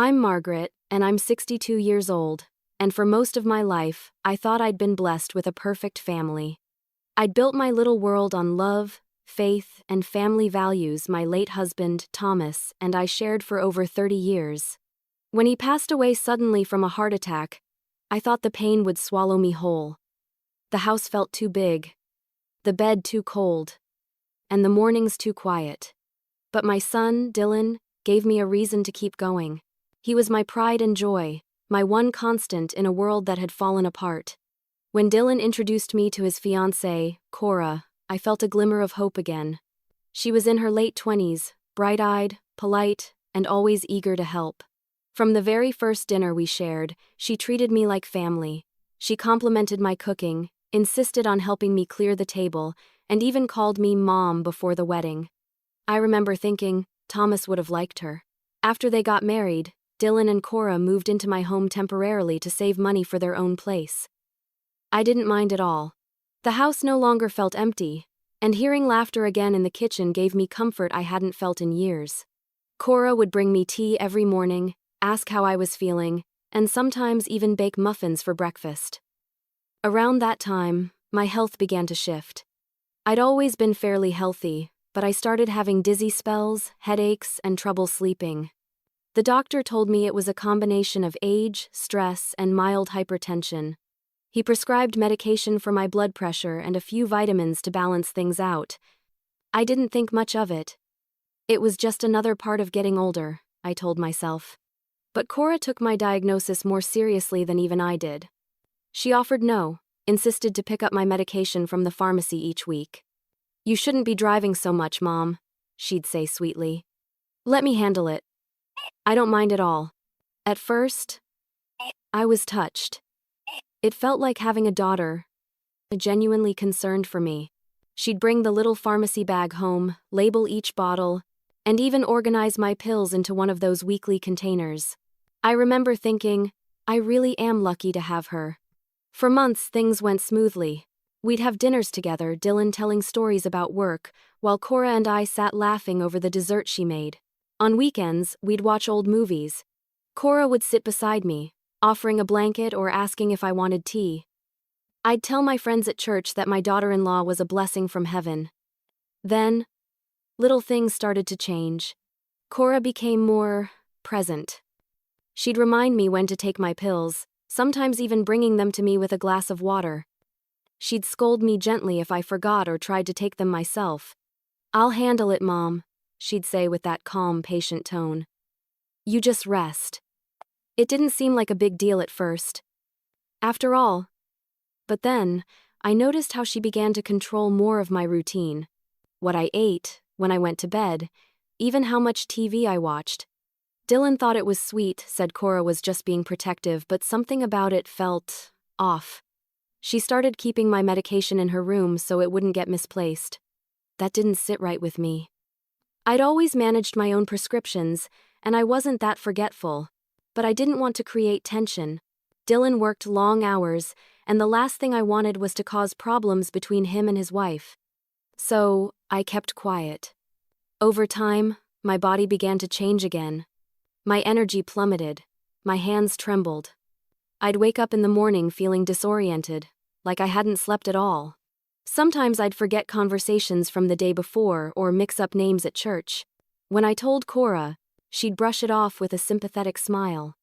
I'm Margaret, and I'm 62 years old, and for most of my life, I thought I'd been blessed with a perfect family. I'd built my little world on love, faith, and family values my late husband, Thomas, and I shared for over 30 years. When he passed away suddenly from a heart attack, I thought the pain would swallow me whole. The house felt too big, the bed too cold, and the mornings too quiet. But my son, Dylan, gave me a reason to keep going. He was my pride and joy, my one constant in a world that had fallen apart. When Dylan introduced me to his fiancée, Cora, I felt a glimmer of hope again. She was in her late 20s, bright-eyed, polite, and always eager to help. From the very first dinner we shared, she treated me like family. She complimented my cooking, insisted on helping me clear the table, and even called me Mom before the wedding. I remember thinking, Thomas would have liked her. After they got married, Dylan and Cora moved into my home temporarily to save money for their own place. I didn't mind at all. The house no longer felt empty, and hearing laughter again in the kitchen gave me comfort I hadn't felt in years. Cora would bring me tea every morning, ask how I was feeling, and sometimes even bake muffins for breakfast. Around that time, my health began to shift. I'd always been fairly healthy, but I started having dizzy spells, headaches, and trouble sleeping. The doctor told me it was a combination of age, stress, and mild hypertension. He prescribed medication for my blood pressure and a few vitamins to balance things out. I didn't think much of it. It was just another part of getting older, I told myself. But Cora took my diagnosis more seriously than even I did. She offered insisted to pick up my medication from the pharmacy each week. "You shouldn't be driving so much, Mom," she'd say sweetly. "Let me handle it. I don't mind at all." At first, I was touched. It felt like having a daughter, genuinely concerned for me. She'd bring the little pharmacy bag home, label each bottle, and even organize my pills into one of those weekly containers. I remember thinking, I really am lucky to have her. For months, things went smoothly. We'd have dinners together, Dylan telling stories about work, while Cora and I sat laughing over the dessert she made. On weekends, we'd watch old movies. Cora would sit beside me, offering a blanket or asking if I wanted tea. I'd tell my friends at church that my daughter-in-law was a blessing from heaven. Then, little things started to change. Cora became more present. She'd remind me when to take my pills, sometimes even bringing them to me with a glass of water. She'd scold me gently if I forgot or tried to take them myself. "I'll handle it, Mom," she'd say with that calm, patient tone. "You just rest." It didn't seem like a big deal at first. After all. But then, I noticed how she began to control more of my routine. What I ate, when I went to bed, even how much TV I watched. Dylan thought it was sweet, said Cora was just being protective, but something about it felt off. She started keeping my medication in her room so it wouldn't get misplaced. That didn't sit right with me. I'd always managed my own prescriptions, and I wasn't that forgetful. But I didn't want to create tension. Dylan worked long hours, and the last thing I wanted was to cause problems between him and his wife. So, I kept quiet. Over time, my body began to change again. My energy plummeted. My hands trembled. I'd wake up in the morning feeling disoriented, like I hadn't slept at all. Sometimes I'd forget conversations from the day before or mix up names at church. When I told Cora, she'd brush it off with a sympathetic smile.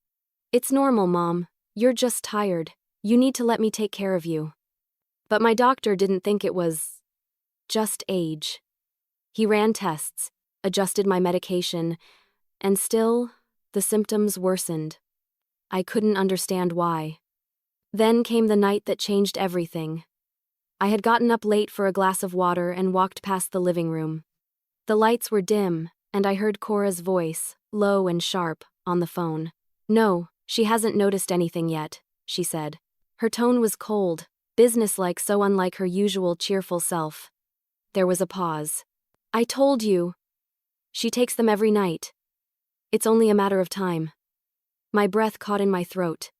"It's normal, Mom. You're just tired. You need to let me take care of you." But my doctor didn't think it was just age. He ran tests, adjusted my medication, and still, the symptoms worsened. I couldn't understand why. Then came the night that changed everything. I had gotten up late for a glass of water and walked past the living room. The lights were dim, and I heard Cora's voice, low and sharp, on the phone. "No, she hasn't noticed anything yet," she said. Her tone was cold, businesslike, so unlike her usual cheerful self. There was a pause. "I told you. She takes them every night. It's only a matter of time." My breath caught in my throat.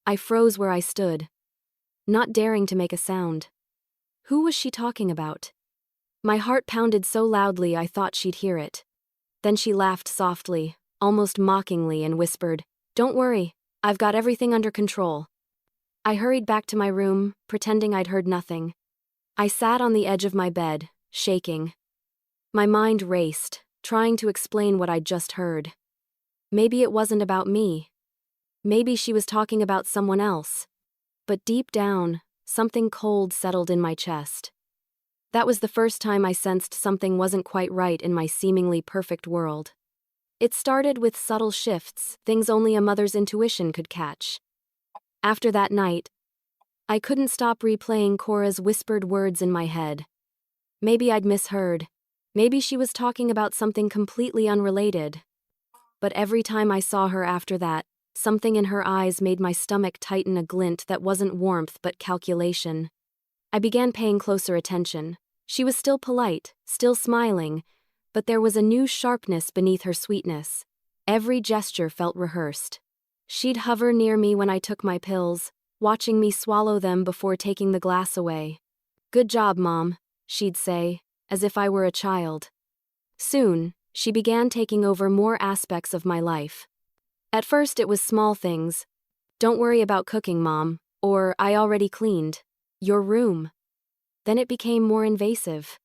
I froze where I stood, not daring to make a sound. Who was she talking about? My heart pounded so loudly I thought she'd hear it. Then she laughed softly, almost mockingly, and whispered, "Don't worry, I've got everything under control." I hurried back to my room, pretending I'd heard nothing. I sat on the edge of my bed, shaking. My mind raced, trying to explain what I'd just heard. Maybe it wasn't about me. Maybe she was talking about someone else. But deep down, something cold settled in my chest. That was the first time I sensed something wasn't quite right in my seemingly perfect world. It started with subtle shifts, things only a mother's intuition could catch. After that night, I couldn't stop replaying Cora's whispered words in my head. Maybe I'd misheard. Maybe she was talking about something completely unrelated. But every time I saw her after that, something in her eyes made my stomach tighten, a glint that wasn't warmth but calculation. I began paying closer attention. She was still polite, still smiling, but there was a new sharpness beneath her sweetness. Every gesture felt rehearsed. She'd hover near me when I took my pills, watching me swallow them before taking the glass away. "Good job, Mom," she'd say, as if I were a child. Soon, she began taking over more aspects of my life. At first it was small things. "Don't worry about cooking, Mom," or "I already cleaned your room." Then it became more invasive.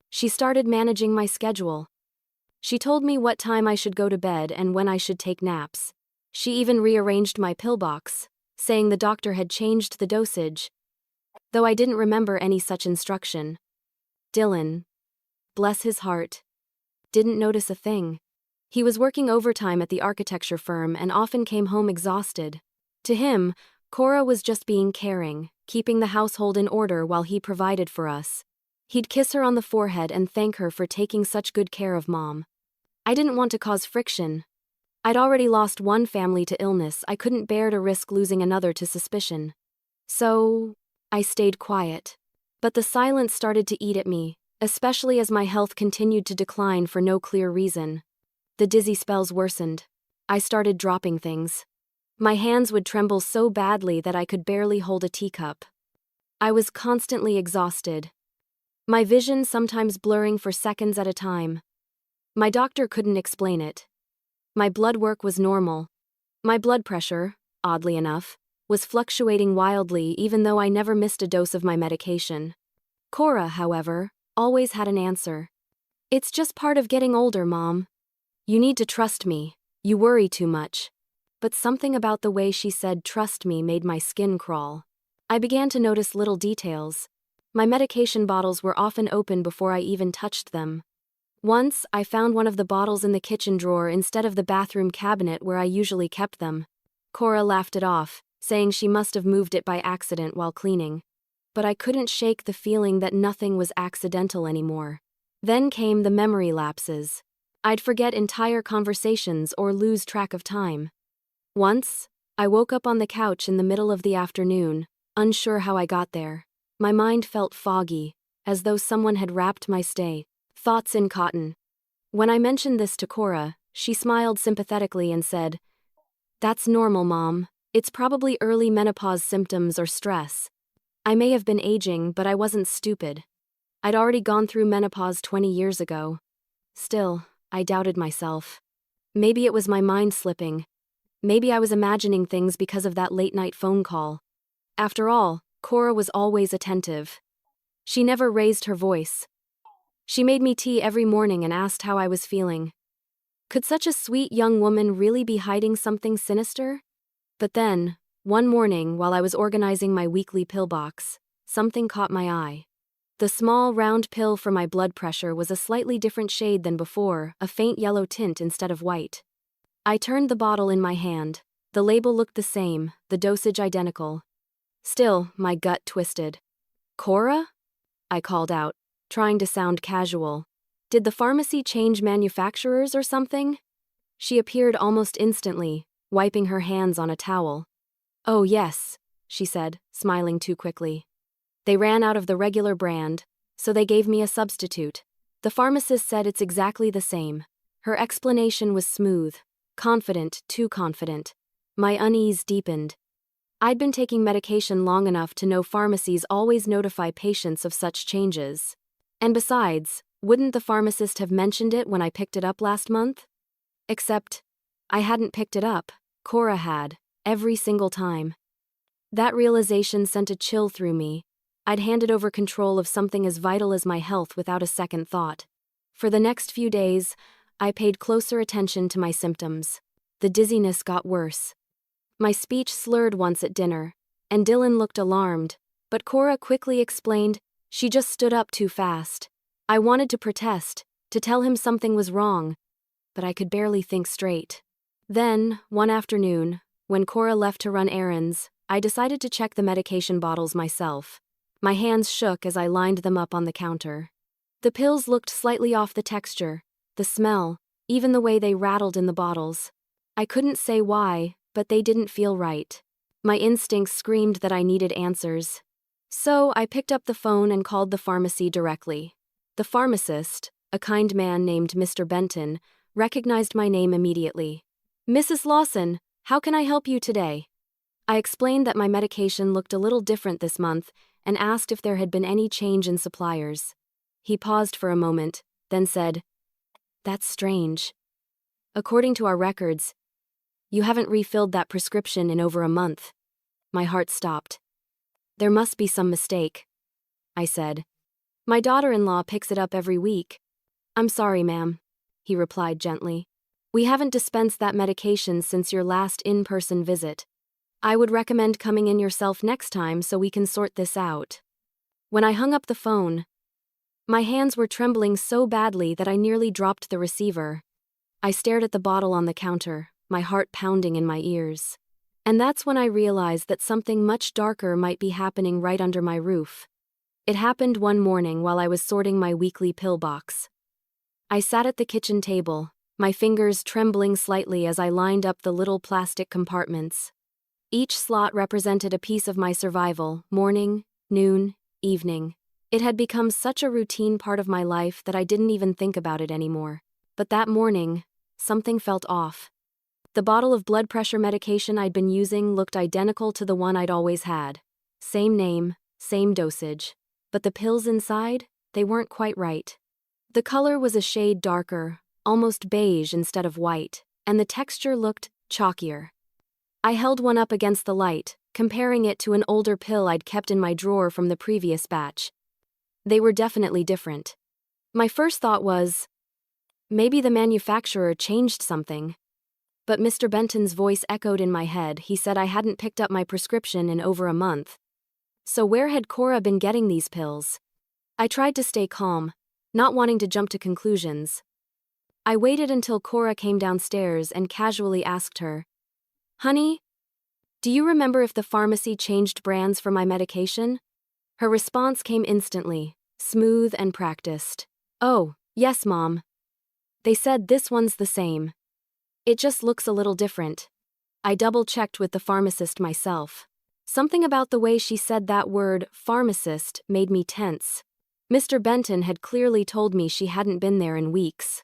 She started managing my schedule. She told me what time I should go to bed and when I should take naps. She even rearranged my pill box, saying the doctor had changed the dosage, though I didn't remember any such instruction. Dylan, bless his heart, didn't notice a thing. He was working overtime at the architecture firm and often came home exhausted. To him, Cora was just being caring, keeping the household in order while he provided for us. He'd kiss her on the forehead and thank her for taking such good care of Mom. I didn't want to cause friction. I'd already lost one family to illness. I couldn't bear to risk losing another to suspicion. So, I stayed quiet. But the silence started to eat at me, especially as my health continued to decline for no clear reason. The dizzy spells worsened. I started dropping things. My hands would tremble so badly that I could barely hold a teacup. I was constantly exhausted. My vision sometimes blurring for seconds at a time. My doctor couldn't explain it. My blood work was normal. My blood pressure, oddly enough, was fluctuating wildly even though I never missed a dose of my medication. Cora, however, always had an answer. "It's just part of getting older, Mom. You need to trust me. You worry too much." But something about the way she said "trust me" made my skin crawl. I began to notice little details. My medication bottles were often open before I even touched them. Once, I found one of the bottles in the kitchen drawer instead of the bathroom cabinet where I usually kept them. Cora laughed it off, saying she must have moved it by accident while cleaning. But I couldn't shake the feeling that nothing was accidental anymore. Then came the memory lapses. I'd forget entire conversations or lose track of time. Once, I woke up on the couch in the middle of the afternoon, unsure how I got there. My mind felt foggy, as though someone had wrapped my thoughts in cotton. When I mentioned this to Cora, she smiled sympathetically and said, "That's normal, Mom. It's probably early menopause symptoms or stress." I may have been aging, but I wasn't stupid. I'd already gone through menopause 20 years ago. Still, I doubted myself. Maybe it was my mind slipping. Maybe I was imagining things because of that late-night phone call. After all, Cora was always attentive. She never raised her voice. She made me tea every morning and asked how I was feeling. Could such a sweet young woman really be hiding something sinister? But then, one morning while I was organizing my weekly pill box, something caught my eye. The small round pill for my blood pressure was a slightly different shade than before, a faint yellow tint instead of white. I turned the bottle in my hand. The label looked the same, the dosage identical. Still, my gut twisted. "Cora?" I called out, trying to sound casual. "Did the pharmacy change manufacturers or something?" She appeared almost instantly, wiping her hands on a towel. "Oh yes," she said, smiling too quickly. "They ran out of the regular brand, so they gave me a substitute. The pharmacist said it's exactly the same." Her explanation was smooth, confident, too confident. My unease deepened. I'd been taking medication long enough to know pharmacies always notify patients of such changes. And besides, wouldn't the pharmacist have mentioned it when I picked it up last month? Except, I hadn't picked it up. Cora had, every single time. That realization sent a chill through me. I'd handed over control of something as vital as my health without a second thought. For the next few days, I paid closer attention to my symptoms. The dizziness got worse. My speech slurred once at dinner, and Dylan looked alarmed, but Cora quickly explained she just stood up too fast. I wanted to protest, to tell him something was wrong, but I could barely think straight. Then, one afternoon, when Cora left to run errands, I decided to check the medication bottles myself. My hands shook as I lined them up on the counter. The pills looked slightly off, the texture, the smell, even the way they rattled in the bottles. I couldn't say why, but they didn't feel right. My instincts screamed that I needed answers. So I picked up the phone and called the pharmacy directly. The pharmacist, a kind man named Mr. Benton, recognized my name immediately. "Mrs. Lawson, how can I help you today?" I explained that my medication looked a little different this month and asked if there had been any change in suppliers. He paused for a moment, then said, "That's strange. According to our records, you haven't refilled that prescription in over a month." My heart stopped. "There must be some mistake," I said. "My daughter-in-law picks it up every week." "I'm sorry, ma'am," he replied gently. "We haven't dispensed that medication since your last in-person visit. I would recommend coming in yourself next time so we can sort this out." When I hung up the phone, my hands were trembling so badly that I nearly dropped the receiver. I stared at the bottle on the counter, my heart pounding in my ears. And that's when I realized that something much darker might be happening right under my roof. It happened one morning while I was sorting my weekly pill box. I sat at the kitchen table, my fingers trembling slightly as I lined up the little plastic compartments. Each slot represented a piece of my survival: morning, noon, evening. It had become such a routine part of my life that I didn't even think about it anymore. But that morning, something felt off. The bottle of blood pressure medication I'd been using looked identical to the one I'd always had. Same name, same dosage. But the pills inside, they weren't quite right. The color was a shade darker, almost beige instead of white, and the texture looked chalkier. I held one up against the light, comparing it to an older pill I'd kept in my drawer from the previous batch. They were definitely different. My first thought was, maybe the manufacturer changed something. But Mr. Benton's voice echoed in my head. He said I hadn't picked up my prescription in over a month. So where had Cora been getting these pills? I tried to stay calm, not wanting to jump to conclusions. I waited until Cora came downstairs and casually asked her, "Honey, do you remember if the pharmacy changed brands for my medication?" Her response came instantly, smooth and practiced. "Oh, yes, Mom. They said this one's the same. It just looks a little different." I double-checked with the pharmacist myself. Something about the way she said that word, pharmacist, made me tense. Mr. Benton had clearly told me she hadn't been there in weeks.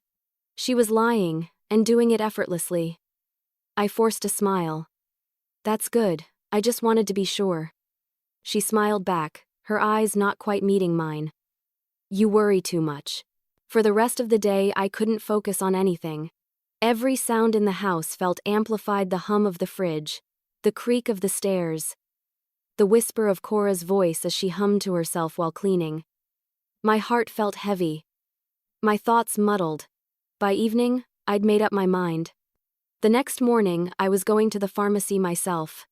She was lying, and doing it effortlessly. I forced a smile. "That's good, I just wanted to be sure." She smiled back, her eyes not quite meeting mine. "You worry too much." For the rest of the day, I couldn't focus on anything. Every sound in the house felt amplified: the hum of the fridge, the creak of the stairs, the whisper of Cora's voice as she hummed to herself while cleaning. My heart felt heavy. My thoughts muddled. By evening, I'd made up my mind. The next morning, I was going to the pharmacy myself.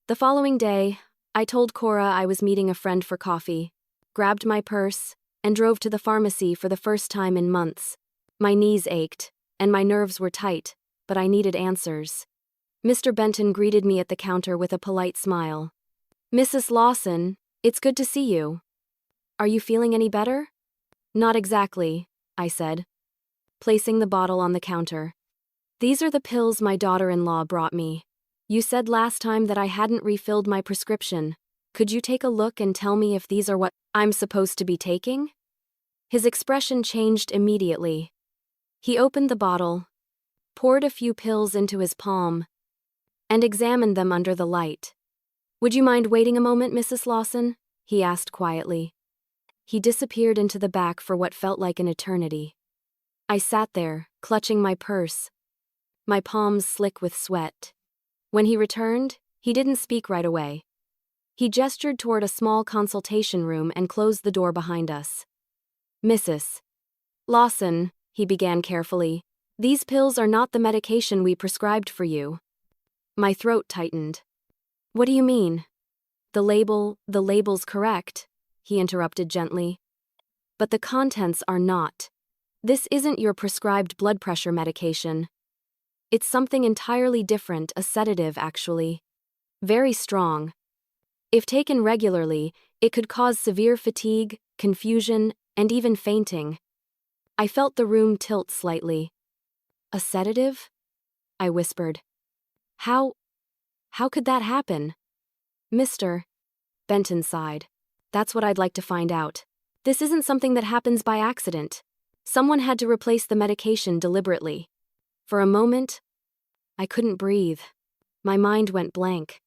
The following day, I told Cora I was meeting a friend for coffee, grabbed my purse, and drove to the pharmacy for the first time in months. My knees ached, and my nerves were tight, but I needed answers. Mr. Benton greeted me at the counter with a polite smile. "Mrs. Lawson, it's good to see you. Are you feeling any better?" "Not exactly," I said, placing the bottle on the counter. "These are the pills my daughter-in-law brought me. You said last time that I hadn't refilled my prescription. Could you take a look and tell me if these are what I'm supposed to be taking?" His expression changed immediately. He opened the bottle, poured a few pills into his palm, and examined them under the light. "Would you mind waiting a moment, Mrs. Lawson?" he asked quietly. He disappeared into the back for what felt like an eternity. I sat there, clutching my purse, my palms slick with sweat. When he returned, he didn't speak right away. He gestured toward a small consultation room and closed the door behind us. "Mrs. Lawson," he began carefully, "these pills are not the medication we prescribed for you." My throat tightened. "What do you mean?" The label's correct," he interrupted gently. "But the contents are not. This isn't your prescribed blood pressure medication. It's something entirely different, a sedative actually. Very strong. If taken regularly, it could cause severe fatigue, confusion, and even fainting." I felt the room tilt slightly. "A sedative?" I whispered. How could that happen?" "Mr. Benton sighed. "That's what I'd like to find out. This isn't something that happens by accident. Someone had to replace the medication deliberately." For a moment, I couldn't breathe. My mind went blank.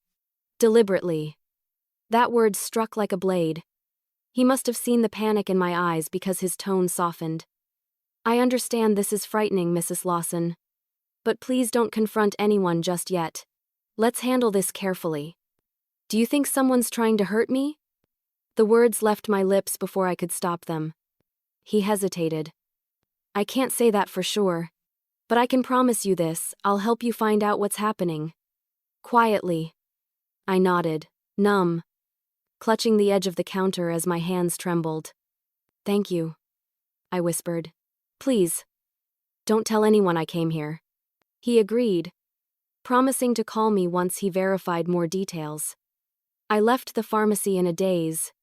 Deliberately. That word struck like a blade. He must have seen the panic in my eyes because his tone softened. "I understand this is frightening, Mrs. Lawson. But please don't confront anyone just yet. Let's handle this carefully. Do you think someone's trying to hurt me?" The words left my lips before I could stop them. He hesitated. "I can't say that for sure. But I can promise you this, I'll help you find out what's happening." Quietly. I nodded, numb, clutching the edge of the counter as my hands trembled. "Thank you," I whispered. "Please, don't tell anyone I came here." He agreed, promising to call me once he verified more details. I left the pharmacy in a daze,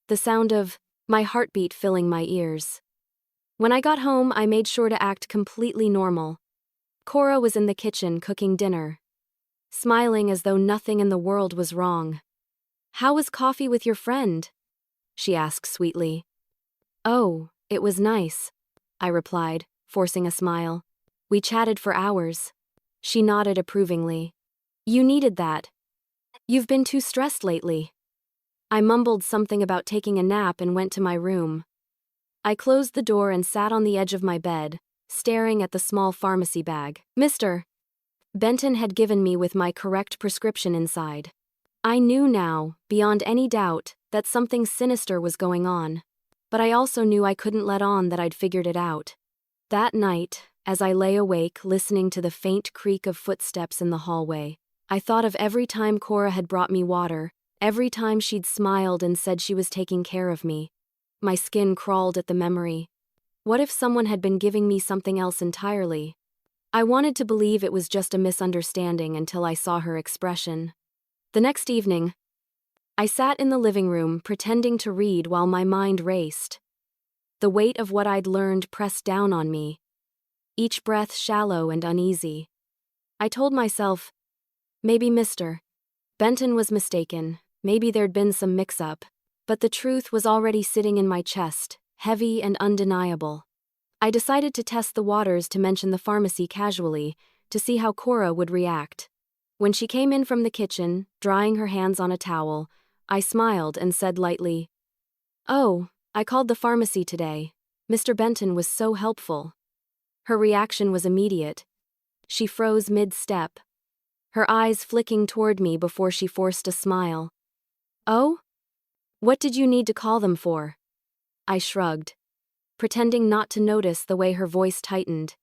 the sound of my heartbeat filling my ears. When I got home, I made sure to act completely normal. Cora was in the kitchen cooking dinner, smiling as though nothing in the world was wrong. "How was coffee with your friend?" she asked sweetly. "Oh, it was nice," I replied, forcing a smile. "We chatted for hours." She nodded approvingly. "You needed that. You've been too stressed lately." I mumbled something about taking a nap and went to my room. I closed the door and sat on the edge of my bed, staring at the small pharmacy bag Mr. Benton had given me with my correct prescription inside. I knew now, beyond any doubt, that something sinister was going on. But I also knew I couldn't let on that I'd figured it out. That night, as I lay awake listening to the faint creak of footsteps in the hallway, I thought of every time Cora had brought me water, every time she'd smiled and said she was taking care of me. My skin crawled at the memory. What if someone had been giving me something else entirely? I wanted to believe it was just a misunderstanding until I saw her expression. The next evening, I sat in the living room pretending to read while my mind raced. The weight of what I'd learned pressed down on me, each breath shallow and uneasy. I told myself, maybe Mr. Benton was mistaken, maybe there'd been some mix-up, but the truth was already sitting in my chest, heavy and undeniable. I decided to test the waters to mention the pharmacy casually, to see how Cora would react. When she came in from the kitchen, drying her hands on a towel, I smiled and said lightly, "Oh, I called the pharmacy today. Mr. Benton was so helpful." Her reaction was immediate. She froze mid-step, her eyes flicking toward me before she forced a smile. "Oh? What did you need to call them for?" I shrugged, pretending not to notice the way her voice tightened.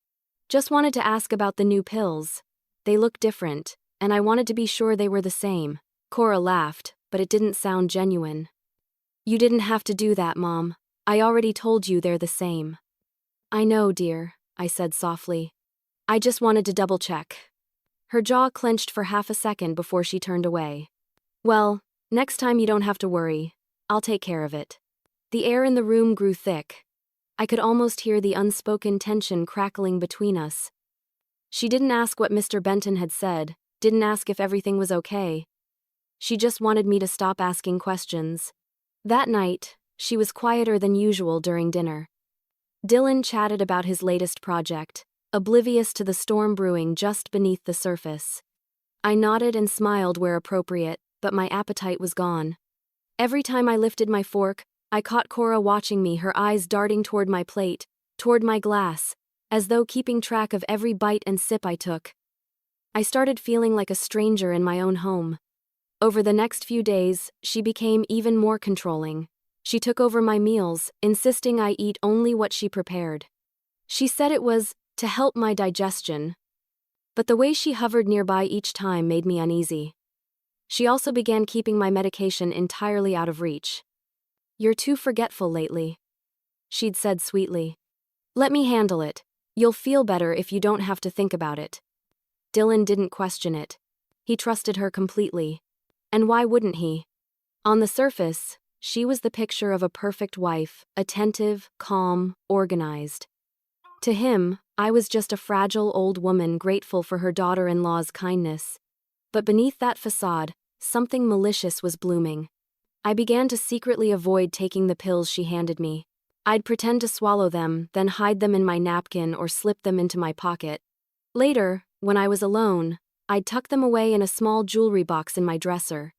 "Just wanted to ask about the new pills. They look different, and I wanted to be sure they were the same." Cora laughed, but it didn't sound genuine. "You didn't have to do that, Mom. I already told you they're the same." "I know, dear," I said softly. "I just wanted to double-check." Her jaw clenched for half a second before she turned away. "Well, next time you don't have to worry. I'll take care of it." The air in the room grew thick. I could almost hear the unspoken tension crackling between us. She didn't ask what Mr. Benton had said, didn't ask if everything was okay. She just wanted me to stop asking questions. That night, she was quieter than usual during dinner. Dylan chatted about his latest project, oblivious to the storm brewing just beneath the surface. I nodded and smiled where appropriate, but my appetite was gone. Every time I lifted my fork, I caught Cora watching me, her eyes darting toward my plate, toward my glass, as though keeping track of every bite and sip I took. I started feeling like a stranger in my own home. Over the next few days, she became even more controlling. She took over my meals, insisting I eat only what she prepared. She said it was to help my digestion, but the way she hovered nearby each time made me uneasy. She also began keeping my medication entirely out of reach. "You're too forgetful lately," she'd said sweetly. "Let me handle it. You'll feel better if you don't have to think about it." Dylan didn't question it. He trusted her completely. And why wouldn't he? On the surface, she was the picture of a perfect wife, attentive, calm, organized. To him, I was just a fragile old woman grateful for her daughter-in-law's kindness. But beneath that facade, something malicious was blooming. I began to secretly avoid taking the pills she handed me. I'd pretend to swallow them, then hide them in my napkin or slip them into my pocket. Later, when I was alone, I'd tuck them away in a small jewelry box in my dresser.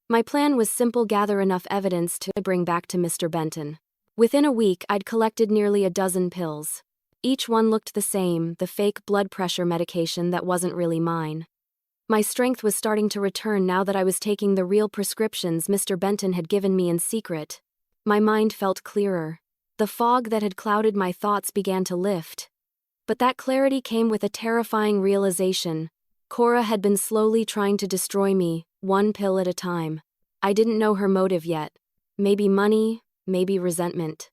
My plan was simple: gather enough evidence to bring back to Mr. Benton. Within a week, I'd collected nearly a dozen pills. Each one looked the same, the fake blood pressure medication that wasn't really mine. My strength was starting to return now that I was taking the real prescriptions Mr. Benton had given me in secret. My mind felt clearer. The fog that had clouded my thoughts began to lift. But that clarity came with a terrifying realization. Cora had been slowly trying to destroy me, one pill at a time. I didn't know her motive yet. Maybe money, maybe resentment.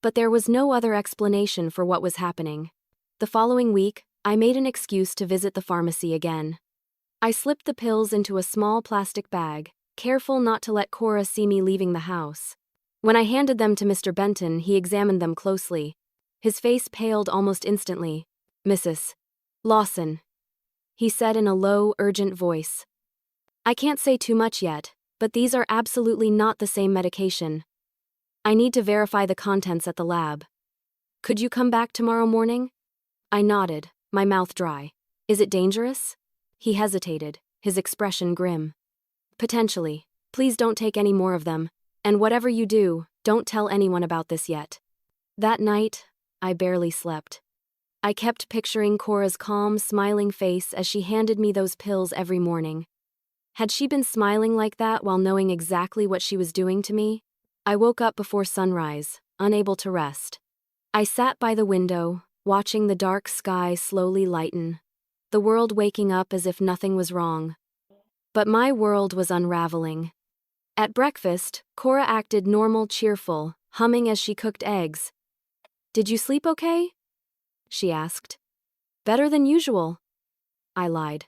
But there was no other explanation for what was happening. The following week, I made an excuse to visit the pharmacy again. I slipped the pills into a small plastic bag, careful not to let Cora see me leaving the house. When I handed them to Mr. Benton, he examined them closely. His face paled almost instantly. "Mrs. Lawson," he said in a low, urgent voice. "I can't say too much yet, but these are absolutely not the same medication. I need to verify the contents at the lab. Could you come back tomorrow morning?" I nodded, my mouth dry. "Is it dangerous?" He hesitated, his expression grim. "Potentially. Please don't take any more of them, and whatever you do, don't tell anyone about this yet." That night, I barely slept. I kept picturing Cora's calm, smiling face as she handed me those pills every morning. Had she been smiling like that while knowing exactly what she was doing to me? I woke up before sunrise, unable to rest. I sat by the window, watching the dark sky slowly lighten, the world waking up as if nothing was wrong. But my world was unraveling. At breakfast, Cora acted normal, cheerful, humming as she cooked eggs. "Did you sleep okay?" she asked. "Better than usual," I lied.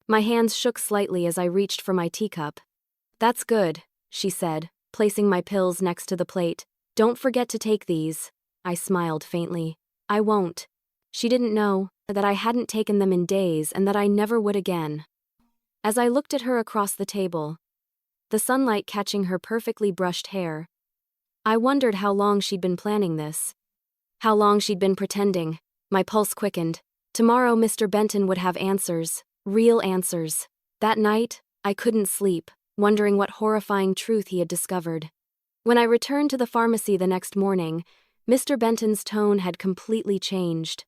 My hands shook slightly as I reached for my teacup. "That's good," she said, placing my pills next to the plate. "Don't forget to take these." I smiled faintly. "I won't." She didn't know that I hadn't taken them in days and that I never would again. As I looked at her across the table, the sunlight catching her perfectly brushed hair, I wondered how long she'd been planning this. How long she'd been pretending. My pulse quickened. Tomorrow Mr. Benton would have answers, real answers. That night, I couldn't sleep, wondering what horrifying truth he had discovered. When I returned to the pharmacy the next morning, Mr. Benton's tone had completely changed.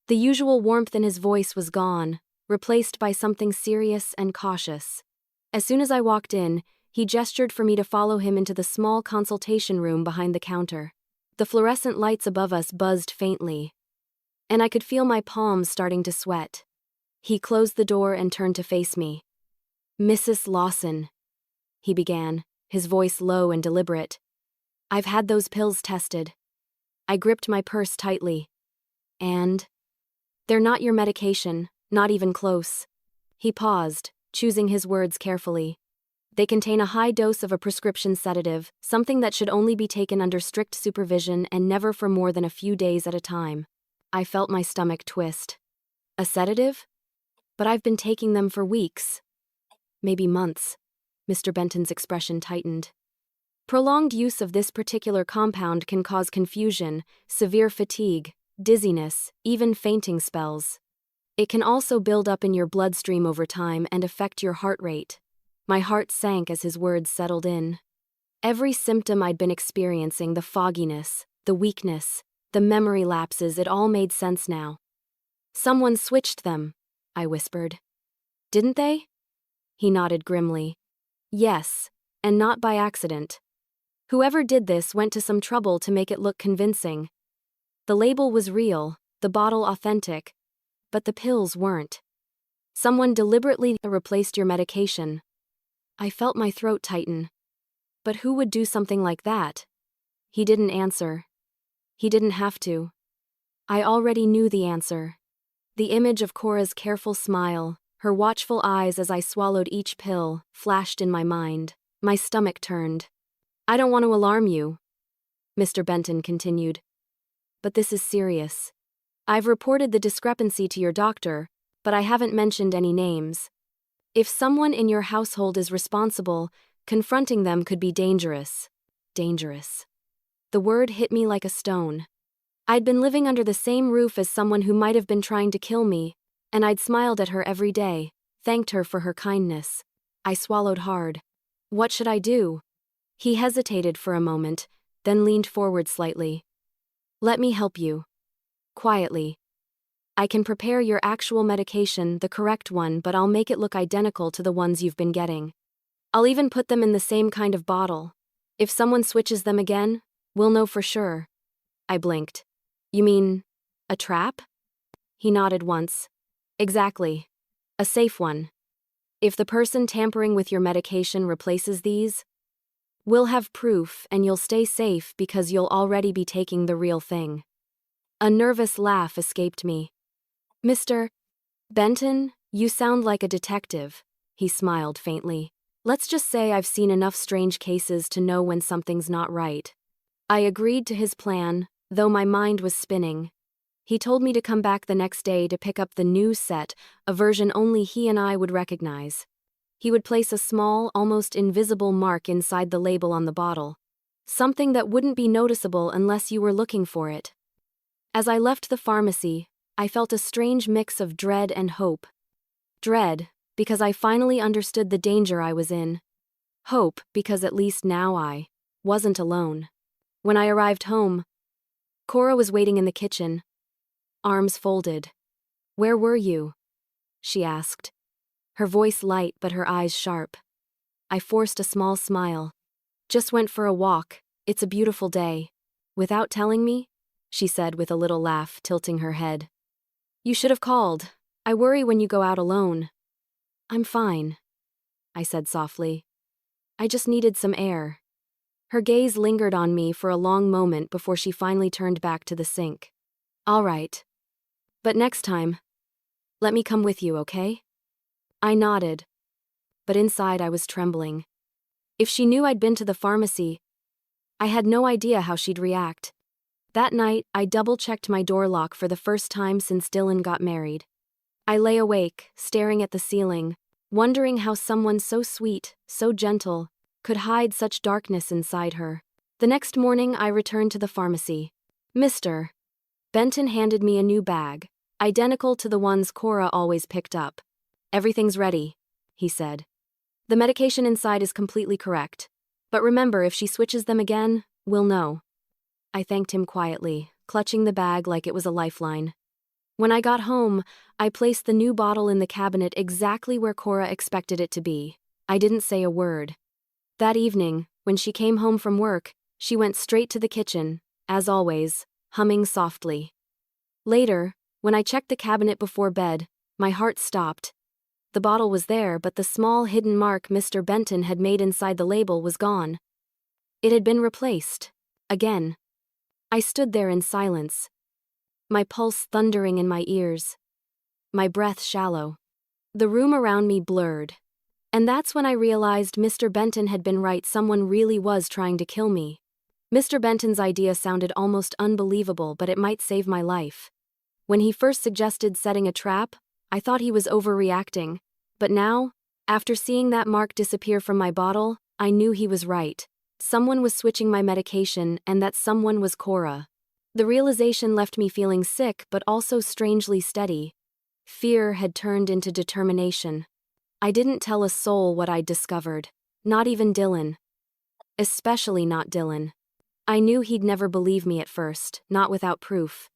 The usual warmth in his voice was gone, replaced by something serious and cautious. As soon as I walked in, he gestured for me to follow him into the small consultation room behind the counter. The fluorescent lights above us buzzed faintly, and I could feel my palms starting to sweat. He closed the door and turned to face me. "Mrs. Lawson," he began, his voice low and deliberate. "I've had those pills tested." I gripped my purse tightly. "And?" "They're not your medication, not even close." He paused, choosing his words carefully. "They contain a high dose of a prescription sedative, something that should only be taken under strict supervision and never for more than a few days at a time." I felt my stomach twist. "A sedative? But I've been taking them for weeks. Maybe months." Mr. Benton's expression tightened. "Prolonged use of this particular compound can cause confusion, severe fatigue, dizziness, even fainting spells. It can also build up in your bloodstream over time and affect your heart rate." My heart sank as his words settled in. Every symptom I'd been experiencing, the fogginess, the weakness, the memory lapses, it all made sense now. "Someone switched them," I whispered. Didn't they? He nodded grimly. Yes, and not by accident. Whoever did this went to some trouble to make it look convincing. The label was real, the bottle authentic, but the pills weren't. Someone deliberately replaced your medication. I felt my throat tighten. But who would do something like that? He didn't answer. He didn't have to. I already knew the answer. The image of Cora's careful smile, her watchful eyes as I swallowed each pill, flashed in my mind. My stomach turned. I don't want to alarm you, Mr. Benton continued. But this is serious. I've reported the discrepancy to your doctor, but I haven't mentioned any names. If someone in your household is responsible, confronting them could be dangerous. Dangerous. The word hit me like a stone. I'd been living under the same roof as someone who might have been trying to kill me, and I'd smiled at her every day, thanked her for her kindness. I swallowed hard. What should I do? He hesitated for a moment, then leaned forward slightly. Let me help you. Quietly. I can prepare your actual medication, the correct one, but I'll make it look identical to the ones you've been getting. I'll even put them in the same kind of bottle. If someone switches them again, we'll know for sure. I blinked. You mean, a trap? He nodded once. Exactly. A safe one. If the person tampering with your medication replaces these, we'll have proof and you'll stay safe because you'll already be taking the real thing. A nervous laugh escaped me. Mr. Benton, you sound like a detective, he smiled faintly. Let's just say I've seen enough strange cases to know when something's not right. I agreed to his plan, though my mind was spinning. He told me to come back the next day to pick up the new set, a version only he and I would recognize. He would place a small, almost invisible mark inside the label on the bottle. Something that wouldn't be noticeable unless you were looking for it. As I left the pharmacy, I felt a strange mix of dread and hope. Dread, because I finally understood the danger I was in. Hope, because at least now I wasn't alone. When I arrived home, Cora was waiting in the kitchen, arms folded. Where were you? She asked. Her voice light but her eyes sharp. I forced a small smile. Just went for a walk. It's a beautiful day. Without telling me? She said with a little laugh, tilting her head. You should have called. I worry when you go out alone. I'm fine, I said softly. I just needed some air. Her gaze lingered on me for a long moment before she finally turned back to the sink. All right. But next time, let me come with you, okay? I nodded, but inside I was trembling. If she knew I'd been to the pharmacy, I had no idea how she'd react. That night, I double-checked my door lock for the first time since Dylan got married. I lay awake, staring at the ceiling, wondering how someone so sweet, so gentle, could hide such darkness inside her. The next morning, I returned to the pharmacy. Mr. Benton handed me a new bag, identical to the ones Cora always picked up. Everything's ready, he said. The medication inside is completely correct. But remember, if she switches them again, we'll know. I thanked him quietly, clutching the bag like it was a lifeline. When I got home, I placed the new bottle in the cabinet exactly where Cora expected it to be. I didn't say a word. That evening, when she came home from work, she went straight to the kitchen, as always, humming softly. Later, when I checked the cabinet before bed, my heart stopped. The bottle was there, but the small hidden mark Mr. Benton had made inside the label was gone. It had been replaced. Again. I stood there in silence, my pulse thundering in my ears, my breath shallow. The room around me blurred. And that's when I realized Mr. Benton had been right, someone really was trying to kill me. Mr. Benton's idea sounded almost unbelievable, but it might save my life. When he first suggested setting a trap, I thought he was overreacting. But now, after seeing that mark disappear from my bottle, I knew he was right. Someone was switching my medication, and that someone was Cora. The realization left me feeling sick but also strangely steady. Fear had turned into determination. I didn't tell a soul what I'd discovered. Not even Dylan. Especially not Dylan. I knew he'd never believe me at first, not without proof.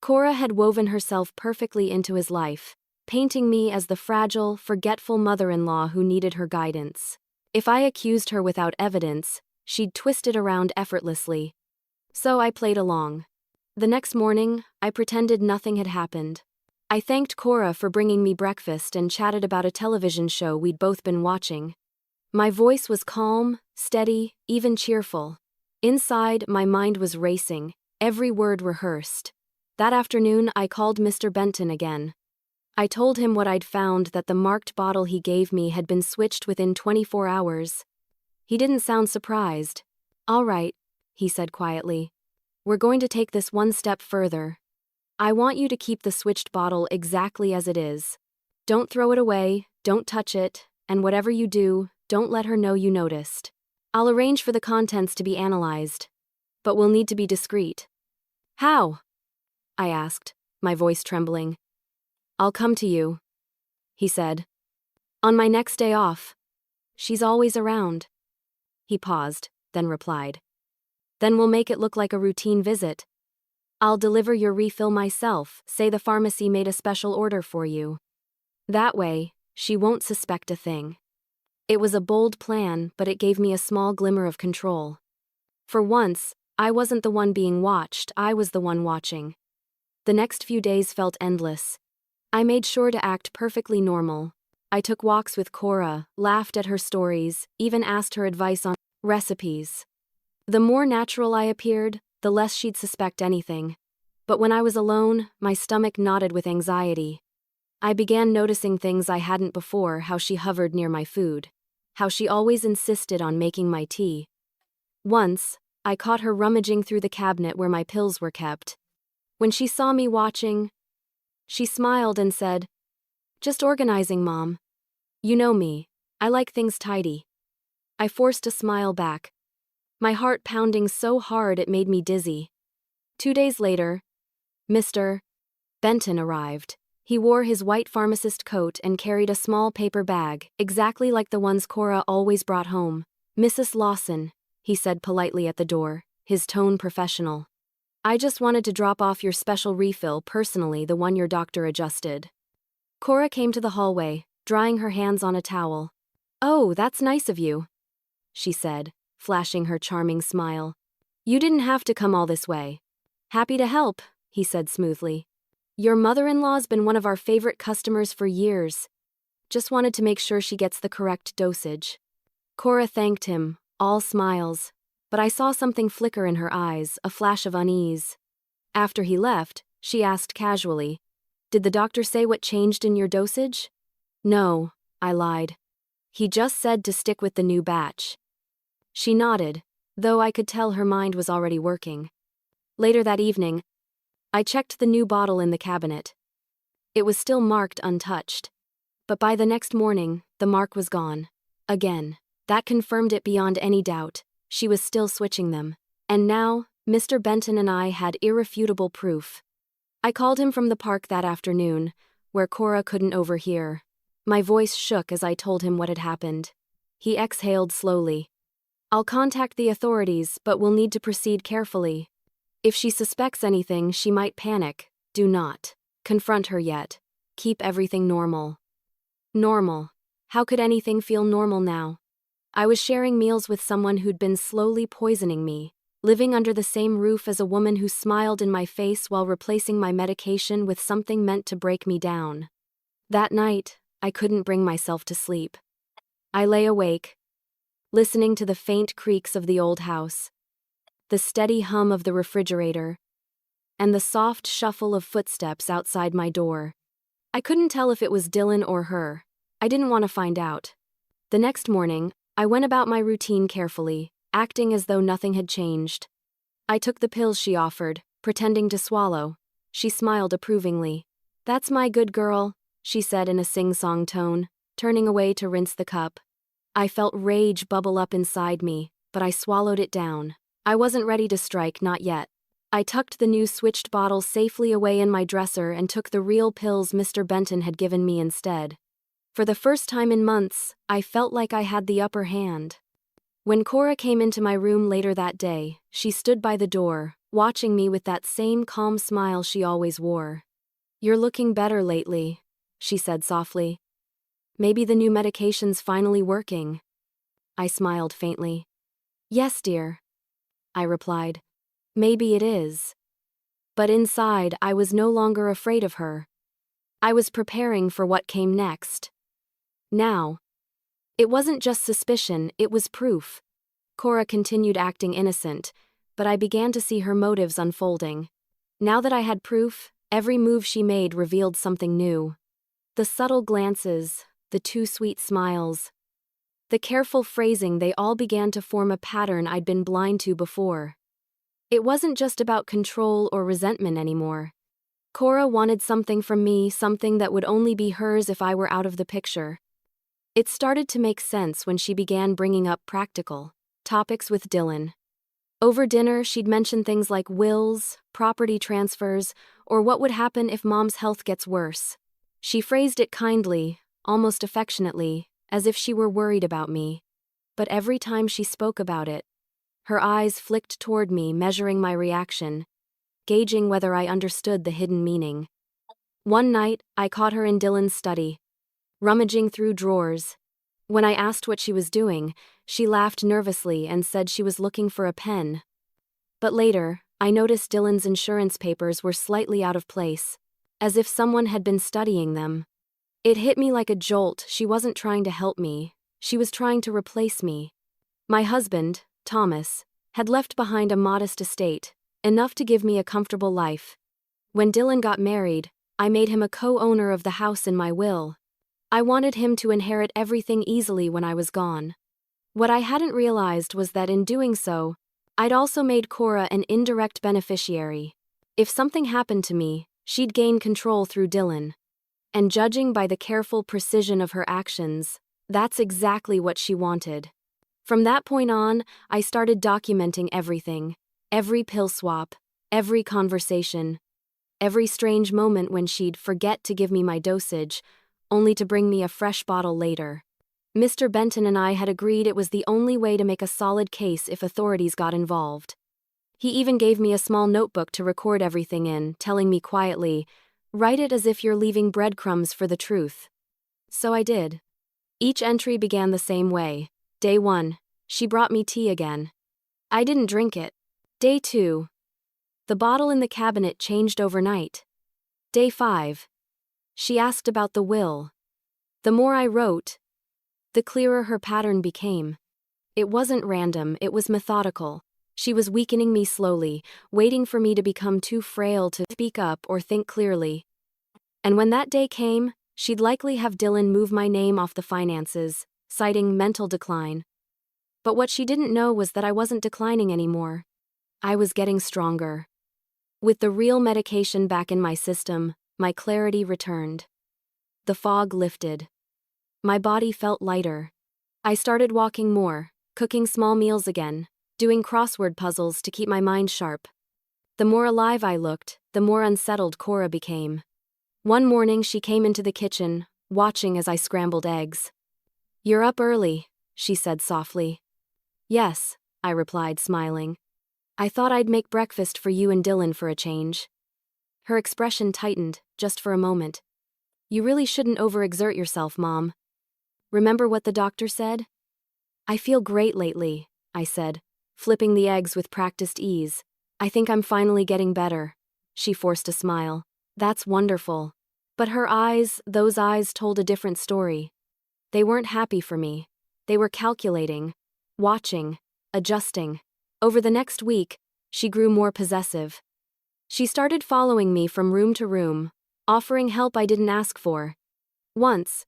Cora had woven herself perfectly into his life. painting me as the fragile, forgetful mother-in-law who needed her guidance. If I accused her without evidence, she'd twist it around effortlessly. So I played along. The next morning, I pretended nothing had happened. I thanked Cora for bringing me breakfast and chatted about a television show we'd both been watching. My voice was calm, steady, even cheerful. Inside, my mind was racing, every word rehearsed. That afternoon, I called Mr. Benton again. I told him what I'd found, that the marked bottle he gave me had been switched within 24 hours. He didn't sound surprised. "All right," he said quietly. "We're going to take this one step further. I want you to keep the switched bottle exactly as it is. Don't throw it away, don't touch it, and whatever you do, don't let her know you noticed. I'll arrange for the contents to be analyzed. But we'll need to be discreet." "How?" I asked, my voice trembling. "I'll come to you," he said. "On my next day off. She's always around." He paused, then replied. "Then we'll make it look like a routine visit. I'll deliver your refill myself, say the pharmacy made a special order for you. That way, she won't suspect a thing." It was a bold plan, but it gave me a small glimmer of control. For once, I wasn't the one being watched, I was the one watching. The next few days felt endless. I made sure to act perfectly normal. I took walks with Cora, laughed at her stories, even asked her advice on recipes. The more natural I appeared, the less she'd suspect anything. But when I was alone, my stomach knotted with anxiety. I began noticing things I hadn't before: how she hovered near my food, how she always insisted on making my tea. Once, I caught her rummaging through the cabinet where my pills were kept. When she saw me watching, she smiled and said, "Just organizing, Mom. You know me, I like things tidy." I forced a smile back, my heart pounding so hard it made me dizzy. 2 days later, Mr. Benton arrived. He wore his white pharmacist coat and carried a small paper bag, exactly like the ones Cora always brought home. "Mrs. Lawson," he said politely at the door, his tone professional. "I just wanted to drop off your special refill personally, the one your doctor adjusted." Cora came to the hallway, drying her hands on a towel. "Oh, that's nice of you," she said, flashing her charming smile. "You didn't have to come all this way." "Happy to help," he said smoothly. "Your mother-in-law's been one of our favorite customers for years. Just wanted to make sure she gets the correct dosage." Cora thanked him, all smiles, but I saw something flicker in her eyes, a flash of unease. After he left, she asked casually, "Did the doctor say what changed in your dosage?" "No," I lied. "He just said to stick with the new batch." She nodded, though I could tell her mind was already working. Later that evening, I checked the new bottle in the cabinet. It was still marked untouched. But by the next morning, the mark was gone. Again. That confirmed it beyond any doubt. She was still switching them. And now, Mr. Benton and I had irrefutable proof. I called him from the park that afternoon, where Cora couldn't overhear. My voice shook as I told him what had happened. He exhaled slowly. "I'll contact the authorities, but we'll need to proceed carefully. If she suspects anything, she might panic. Do not confront her yet. Keep everything normal." Normal. How could anything feel normal now? I was sharing meals with someone who'd been slowly poisoning me, living under the same roof as a woman who smiled in my face while replacing my medication with something meant to break me down. That night, I couldn't bring myself to sleep. I lay awake, listening to the faint creaks of the old house, the steady hum of the refrigerator, and the soft shuffle of footsteps outside my door. I couldn't tell if it was Dylan or her. I didn't want to find out. The next morning, I went about my routine carefully, acting as though nothing had changed. I took the pills she offered, pretending to swallow. She smiled approvingly. "That's my good girl," she said in a sing-song tone, turning away to rinse the cup. I felt rage bubble up inside me, but I swallowed it down. I wasn't ready to strike, not yet. I tucked the new switched bottle safely away in my dresser and took the real pills Mr. Benton had given me instead. For the first time in months, I felt like I had the upper hand. When Cora came into my room later that day, she stood by the door, watching me with that same calm smile she always wore. "You're looking better lately," she said softly. Maybe the new medication's finally working. I smiled faintly. Yes, dear, I replied. Maybe it is. But inside, I was no longer afraid of her. I was preparing for what came next. Now. It wasn't just suspicion, it was proof. Cora continued acting innocent, but I began to see her motives unfolding. Now that I had proof, every move she made revealed something new. The subtle glances, the too sweet smiles, the careful phrasing, they all began to form a pattern I'd been blind to before. It wasn't just about control or resentment anymore. Cora wanted something from me, something that would only be hers if I were out of the picture. It started to make sense when she began bringing up practical topics with Dylan. Over dinner, she'd mention things like wills, property transfers, or what would happen if Mom's health gets worse. She phrased it kindly, almost affectionately, as if she were worried about me. But every time she spoke about it, her eyes flicked toward me, measuring my reaction, gauging whether I understood the hidden meaning. One night, I caught her in Dylan's study, rummaging through drawers. When I asked what she was doing, she laughed nervously and said she was looking for a pen. But later, I noticed Dylan's insurance papers were slightly out of place, as if someone had been studying them. It hit me like a jolt. She wasn't trying to help me, she was trying to replace me. My husband, Thomas, had left behind a modest estate, enough to give me a comfortable life. When Dylan got married, I made him a co-owner of the house in my will. I wanted him to inherit everything easily when I was gone. What I hadn't realized was that in doing so, I'd also made Cora an indirect beneficiary. If something happened to me, she'd gain control through Dylan. And judging by the careful precision of her actions, that's exactly what she wanted. From that point on, I started documenting everything. Every pill swap, every conversation, every strange moment when she'd forget to give me my dosage, only to bring me a fresh bottle later. Mr. Benton and I had agreed it was the only way to make a solid case if authorities got involved. He even gave me a small notebook to record everything in, telling me quietly, "Write it as if you're leaving breadcrumbs for the truth." So I did. Each entry began the same way. Day 1, she brought me tea again. I didn't drink it. Day 2, the bottle in the cabinet changed overnight. Day 5, she asked about the will. The more I wrote, the clearer her pattern became. It wasn't random, it was methodical. She was weakening me slowly, waiting for me to become too frail to speak up or think clearly. And when that day came, she'd likely have Dylan move my name off the finances, citing mental decline. But what she didn't know was that I wasn't declining anymore. I was getting stronger. With the real medication back in my system, my clarity returned. The fog lifted. My body felt lighter. I started walking more, cooking small meals again, doing crossword puzzles to keep my mind sharp. The more alive I looked, the more unsettled Cora became. One morning she came into the kitchen, watching as I scrambled eggs. "You're up early," she said softly. "Yes," I replied, smiling. "I thought I'd make breakfast for you and Dylan for a change." Her expression tightened, just for a moment. "You really shouldn't overexert yourself, Mom. Remember what the doctor said?" "I feel great lately," I said, flipping the eggs with practiced ease. "I think I'm finally getting better." She forced a smile. "That's wonderful." But her eyes, those eyes told a different story. They weren't happy for me. They were calculating, watching, adjusting. Over the next week, she grew more possessive. She started following me from room to room, offering help I didn't ask for. Once,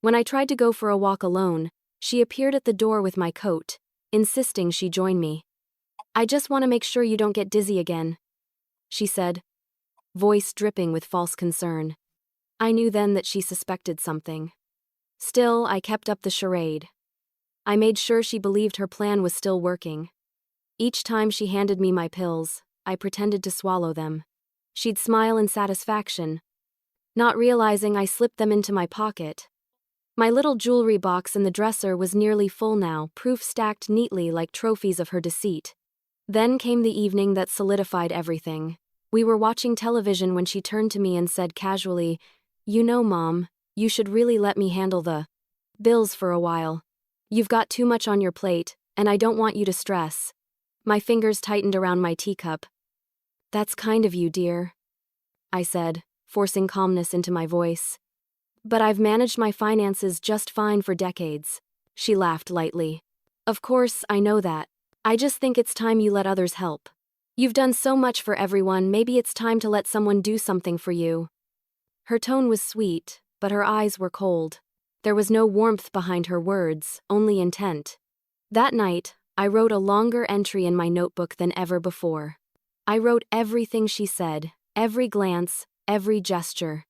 when I tried to go for a walk alone, she appeared at the door with my coat, insisting she join me. "I just want to make sure you don't get dizzy again," she said, voice dripping with false concern. I knew then that she suspected something. Still, I kept up the charade. I made sure she believed her plan was still working. Each time she handed me my pills, I pretended to swallow them. She'd smile in satisfaction, not realizing I slipped them into my pocket. My little jewelry box in the dresser was nearly full now, proof stacked neatly like trophies of her deceit. Then came the evening that solidified everything. We were watching television when she turned to me and said casually, Mom, you should really let me handle the bills for a while. You've got too much on your plate, and I don't want you to stress. My fingers tightened around my teacup. That's kind of you, dear, I said, forcing calmness into my voice. But I've managed my finances just fine for decades. She laughed lightly. Of course, I know that. I just think it's time you let others help. You've done so much for everyone, maybe it's time to let someone do something for you. Her tone was sweet, but her eyes were cold. There was no warmth behind her words, only intent. That night, I wrote a longer entry in my notebook than ever before. I wrote everything she said, every glance, every gesture.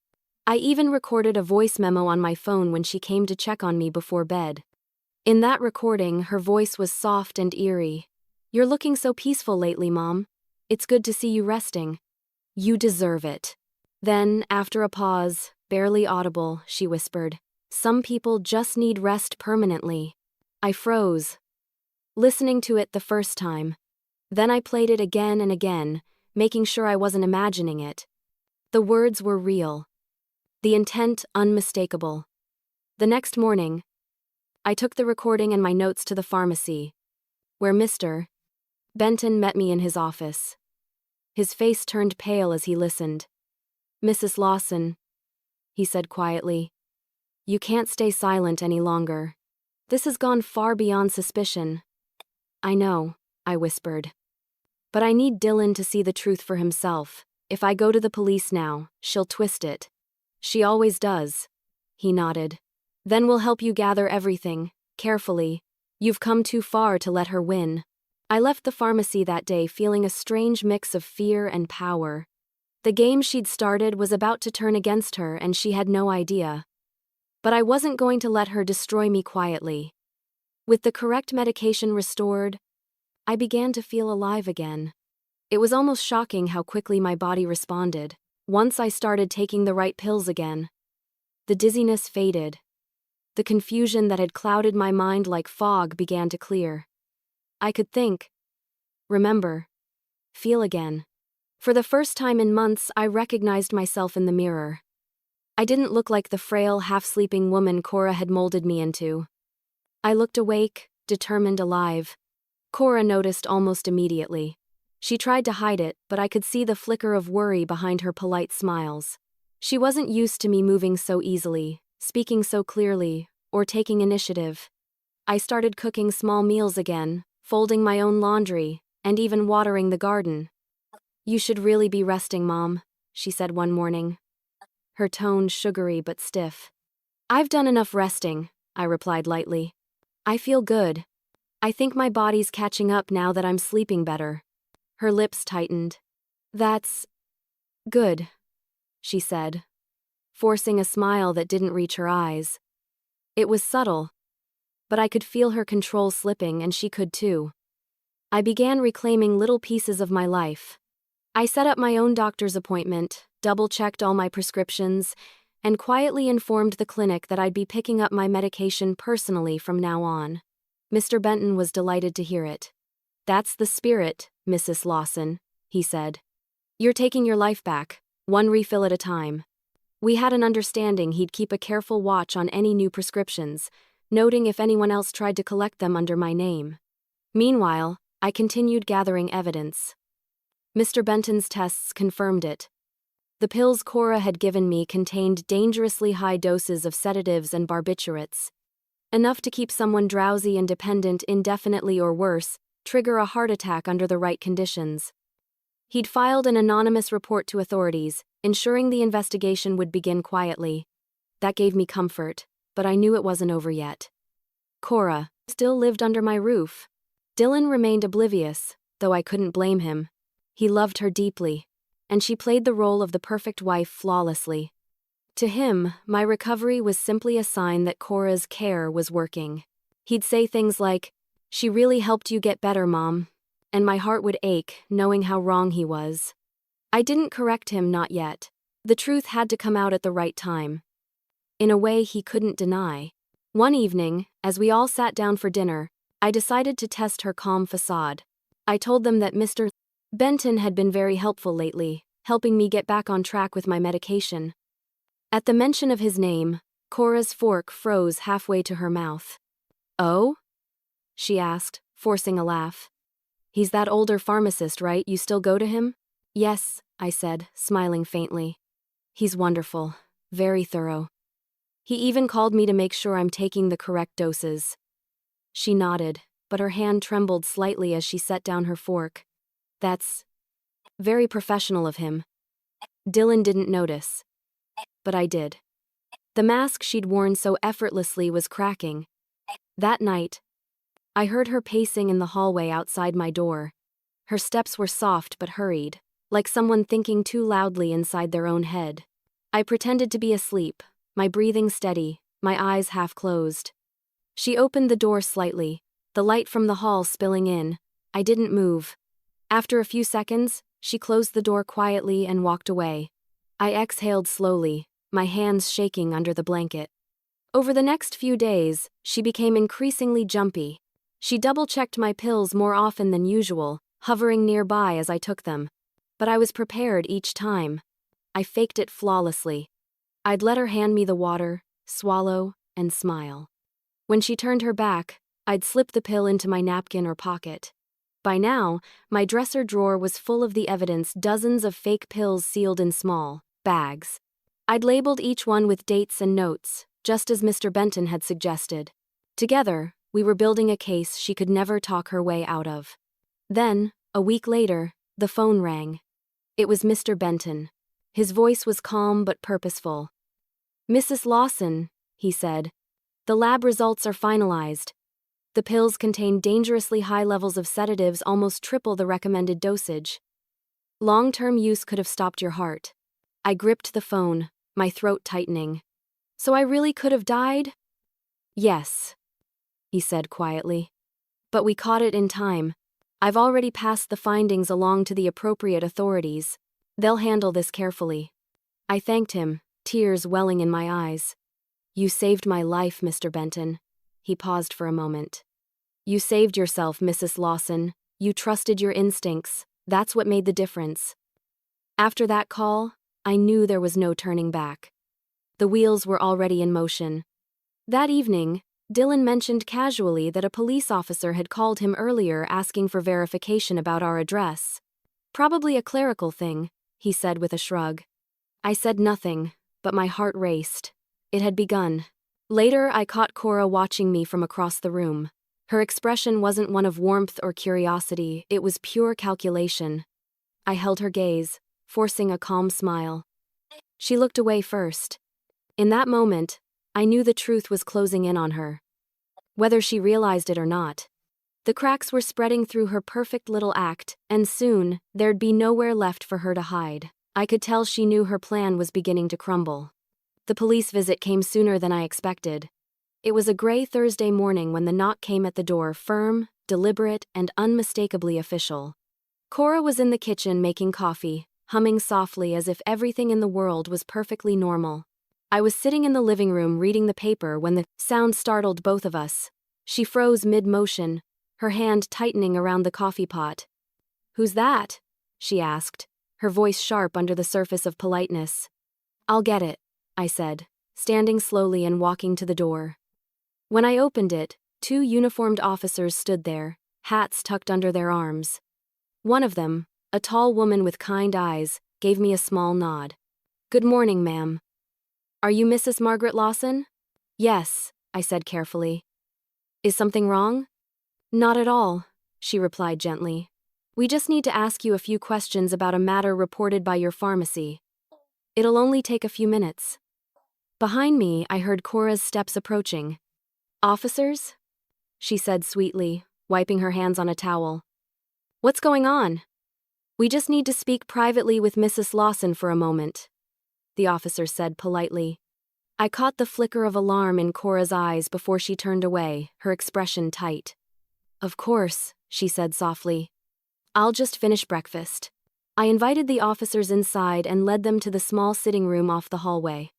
I even recorded a voice memo on my phone when she came to check on me before bed. In that recording, her voice was soft and eerie. You're looking so peaceful lately, Mom. It's good to see you resting. You deserve it. Then, after a pause, barely audible, she whispered, some people just need rest permanently. I froze, listening to it the first time. Then I played it again and again, making sure I wasn't imagining it. The words were real. The intent unmistakable. The next morning, I took the recording and my notes to the pharmacy, where Mr. Benton met me in his office. His face turned pale as he listened. Mrs. Lawson, he said quietly, you can't stay silent any longer. This has gone far beyond suspicion. I know, I whispered. But I need Dylan to see the truth for himself. If I go to the police now, she'll twist it. She always does. He nodded. Then we'll help you gather everything, carefully. You've come too far to let her win. I left the pharmacy that day feeling a strange mix of fear and power. The game she'd started was about to turn against her and she had no idea. But I wasn't going to let her destroy me quietly. With the correct medication restored, I began to feel alive again. It was almost shocking how quickly my body responded. Once I started taking the right pills again, the dizziness faded. The confusion that had clouded my mind like fog began to clear. I could think, remember, feel again. For the first time in months, I recognized myself in the mirror. I didn't look like the frail, half-sleeping woman Cora had molded me into. I looked awake, determined, alive. Cora noticed almost immediately. She tried to hide it, but I could see the flicker of worry behind her polite smiles. She wasn't used to me moving so easily, speaking so clearly, or taking initiative. I started cooking small meals again, folding my own laundry, and even watering the garden. You should really be resting, Mom, she said one morning. Her tone sugary but stiff. I've done enough resting, I replied lightly. I feel good. I think my body's catching up now that I'm sleeping better. Her lips tightened. That's good, she said, forcing a smile that didn't reach her eyes. It was subtle, but I could feel her control slipping and she could too. I began reclaiming little pieces of my life. I set up my own doctor's appointment, double-checked all my prescriptions, and quietly informed the clinic that I'd be picking up my medication personally from now on. Mr. Benton was delighted to hear it. That's the spirit, Mrs. Lawson, he said. You're taking your life back, one refill at a time. We had an understanding he'd keep a careful watch on any new prescriptions, noting if anyone else tried to collect them under my name. Meanwhile, I continued gathering evidence. Mr. Benton's tests confirmed it. The pills Cora had given me contained dangerously high doses of sedatives and barbiturates. Enough to keep someone drowsy and dependent indefinitely or worse, trigger a heart attack under the right conditions. He'd filed an anonymous report to authorities, ensuring the investigation would begin quietly. That gave me comfort, but I knew it wasn't over yet. Cora still lived under my roof. Dylan remained oblivious, though I couldn't blame him. He loved her deeply, and she played the role of the perfect wife flawlessly. To him, my recovery was simply a sign that Cora's care was working. He'd say things like, "She really helped you get better, Mom," and my heart would ache, knowing how wrong he was. I didn't correct him, not yet. The truth had to come out at the right time. In a way he couldn't deny. One evening, as we all sat down for dinner, I decided to test her calm facade. I told them that Mr. Benton had been very helpful lately, helping me get back on track with my medication. At the mention of his name, Cora's fork froze halfway to her mouth. "Oh?" she asked, forcing a laugh. "He's that older pharmacist, right? You still go to him?" "Yes," I said, smiling faintly. "He's wonderful. Very thorough. He even called me to make sure I'm taking the correct doses." She nodded, but her hand trembled slightly as she set down her fork. "That's very professional of him." Dylan didn't notice. But I did. The mask she'd worn so effortlessly was cracking. That night, I heard her pacing in the hallway outside my door. Her steps were soft but hurried, like someone thinking too loudly inside their own head. I pretended to be asleep, my breathing steady, my eyes half closed. She opened the door slightly, the light from the hall spilling in. I didn't move. After a few seconds, she closed the door quietly and walked away. I exhaled slowly, my hands shaking under the blanket. Over the next few days, she became increasingly jumpy. She double-checked my pills more often than usual, hovering nearby as I took them. But I was prepared each time. I faked it flawlessly. I'd let her hand me the water, swallow, and smile. When she turned her back, I'd slip the pill into my napkin or pocket. By now, my dresser drawer was full of the evidence, dozens of fake pills sealed in small bags. I'd labeled each one with dates and notes, just as Mr. Benton had suggested. Together, we were building a case she could never talk her way out of. Then, a week later, the phone rang. It was Mr. Benton. His voice was calm but purposeful. "Mrs. Lawson," he said, "the lab results are finalized. The pills contain dangerously high levels of sedatives, almost triple the recommended dosage. Long-term use could have stopped your heart." I gripped the phone, my throat tightening. "So I really could have died?" "Yes," he said quietly. "But we caught it in time. I've already passed the findings along to the appropriate authorities. They'll handle this carefully." I thanked him, tears welling in my eyes. "You saved my life, Mr. Benton." He paused for a moment. "You saved yourself, Mrs. Lawson. You trusted your instincts. That's what made the difference." After that call, I knew there was no turning back. The wheels were already in motion. That evening, Dylan mentioned casually that a police officer had called him earlier asking for verification about our address. "Probably a clerical thing," he said with a shrug. I said nothing, but my heart raced. It had begun. Later, I caught Cora watching me from across the room. Her expression wasn't one of warmth or curiosity, it was pure calculation. I held her gaze, forcing a calm smile. She looked away first. In that moment, I knew the truth was closing in on her. Whether she realized it or not. The cracks were spreading through her perfect little act, and soon, there'd be nowhere left for her to hide. I could tell she knew her plan was beginning to crumble. The police visit came sooner than I expected. It was a gray Thursday morning when the knock came at the door, firm, deliberate, and unmistakably official. Cora was in the kitchen making coffee, humming softly as if everything in the world was perfectly normal. I was sitting in the living room reading the paper when the sound startled both of us. She froze mid-motion, her hand tightening around the coffee pot. "Who's that?" she asked, her voice sharp under the surface of politeness. "I'll get it," I said, standing slowly and walking to the door. When I opened it, 2 uniformed officers stood there, hats tucked under their arms. One of them, a tall woman with kind eyes, gave me a small nod. "Good morning, ma'am." "Are you Mrs. Margaret Lawson?" "Yes," I said carefully. "Is something wrong?" "Not at all," she replied gently. "We just need to ask you a few questions about a matter reported by your pharmacy. It'll only take a few minutes." Behind me, I heard Cora's steps approaching. "Officers?" she said sweetly, wiping her hands on a towel. "What's going on?" "We just need to speak privately with Mrs. Lawson for a moment," the officer said politely. I caught the flicker of alarm in Cora's eyes before she turned away, her expression tight. "Of course," she said softly. "I'll just finish breakfast." I invited the officers inside and led them to the small sitting room off the hallway.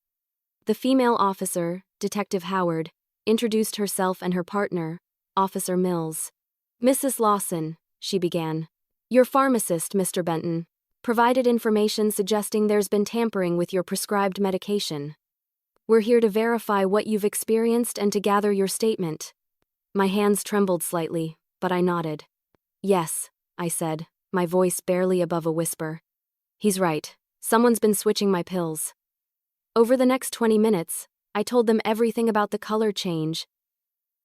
The female officer, Detective Howard, introduced herself and her partner, Officer Mills. "Mrs. Lawson," she began. "Your pharmacist, Mr. Benton." provided information suggesting there's been tampering with your prescribed medication. We're here to verify what you've experienced and to gather your statement. My hands trembled slightly, but I nodded. Yes, I said, my voice barely above a whisper. He's right. Someone's been switching my pills. Over the next 20 minutes, I told them everything about the color change,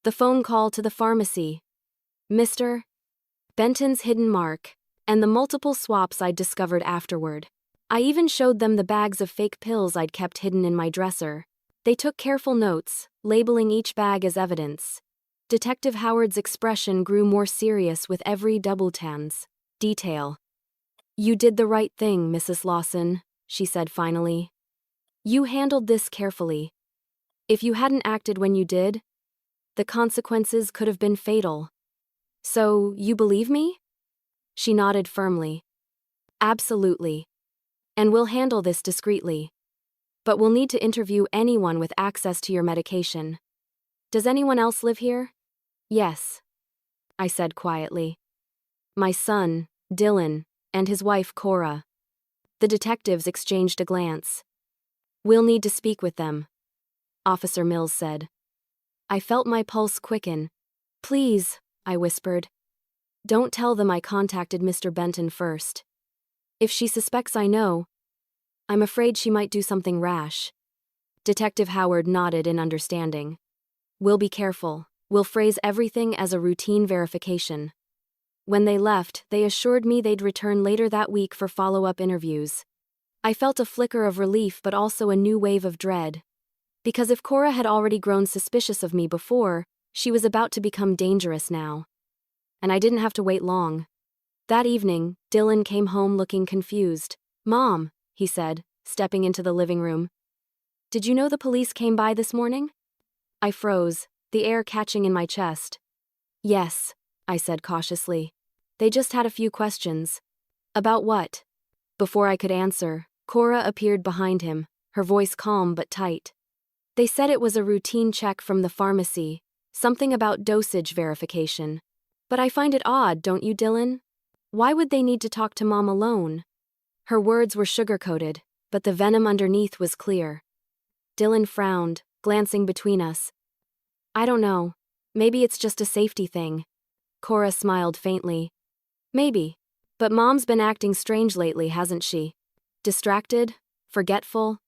the phone call to the pharmacy, Mr. Benton's hidden mark, and the multiple swaps I'd discovered afterward. I even showed them the bags of fake pills I'd kept hidden in my dresser. They took careful notes, labeling each bag as evidence. Detective Howard's expression grew more serious with every double-tans detail. You did the right thing, Mrs. Lawson, she said finally. You handled this carefully. If you hadn't acted when you did, the consequences could have been fatal. So, you believe me? She nodded firmly. Absolutely. And we'll handle this discreetly. But we'll need to interview anyone with access to your medication. Does anyone else live here? Yes, I said quietly. My son, Dylan, and his wife, Cora. The detectives exchanged a glance. We'll need to speak with them, Officer Mills said. I felt my pulse quicken. Please, I whispered. Don't tell them I contacted Mr. Benton first. If she suspects I know, I'm afraid she might do something rash. Detective Howard nodded in understanding. We'll be careful. We'll phrase everything as a routine verification. When they left, they assured me they'd return later that week for follow-up interviews. I felt a flicker of relief but also a new wave of dread. Because if Cora had already grown suspicious of me before, she was about to become dangerous now. And I didn't have to wait long. That evening, Dylan came home looking confused. Mom, he said, stepping into the living room. Did you know the police came by this morning? I froze, the air catching in my chest. Yes, I said cautiously. They just had a few questions. About what? Before I could answer, Cora appeared behind him, her voice calm but tight. They said it was a routine check from the pharmacy, something about dosage verification. But I find it odd, don't you, Dylan? Why would they need to talk to Mom alone? Her words were sugar-coated, but the venom underneath was clear. Dylan frowned, glancing between us. I don't know. Maybe it's just a safety thing. Cora smiled faintly. Maybe. But Mom's been acting strange lately, hasn't she? Distracted? Forgetful?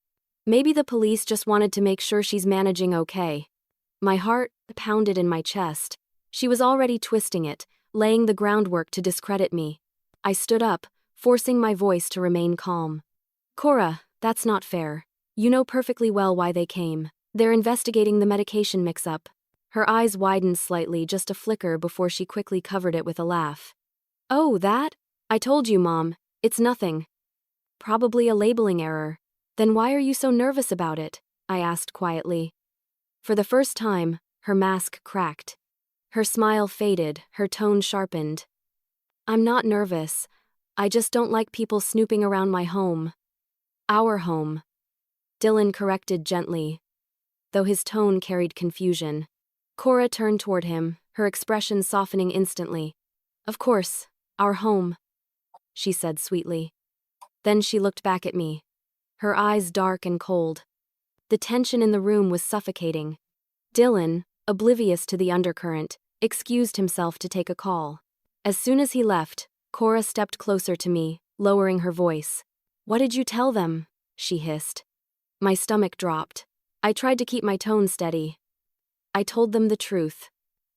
Maybe the police just wanted to make sure she's managing okay. My heart pounded in my chest. She was already twisting it, laying the groundwork to discredit me. I stood up, forcing my voice to remain calm. Cora, that's not fair. You know perfectly well why they came. They're investigating the medication mix-up. Her eyes widened slightly, just a flicker before she quickly covered it with a laugh. Oh, that? I told you, Mom. It's nothing. Probably a labeling error. Then why are you so nervous about it? I asked quietly. For the first time, her mask cracked. Her smile faded, her tone sharpened. I'm not nervous. I just don't like people snooping around my home. Our home. Dylan corrected gently, though his tone carried confusion. Cora turned toward him, her expression softening instantly. Of course, our home, she said sweetly. Then she looked back at me, her eyes dark and cold. The tension in the room was suffocating. Dylan, oblivious to the undercurrent, excused himself to take a call. As soon as he left, Cora stepped closer to me, lowering her voice. What did you tell them? She hissed. My stomach dropped. I tried to keep my tone steady. I told them the truth.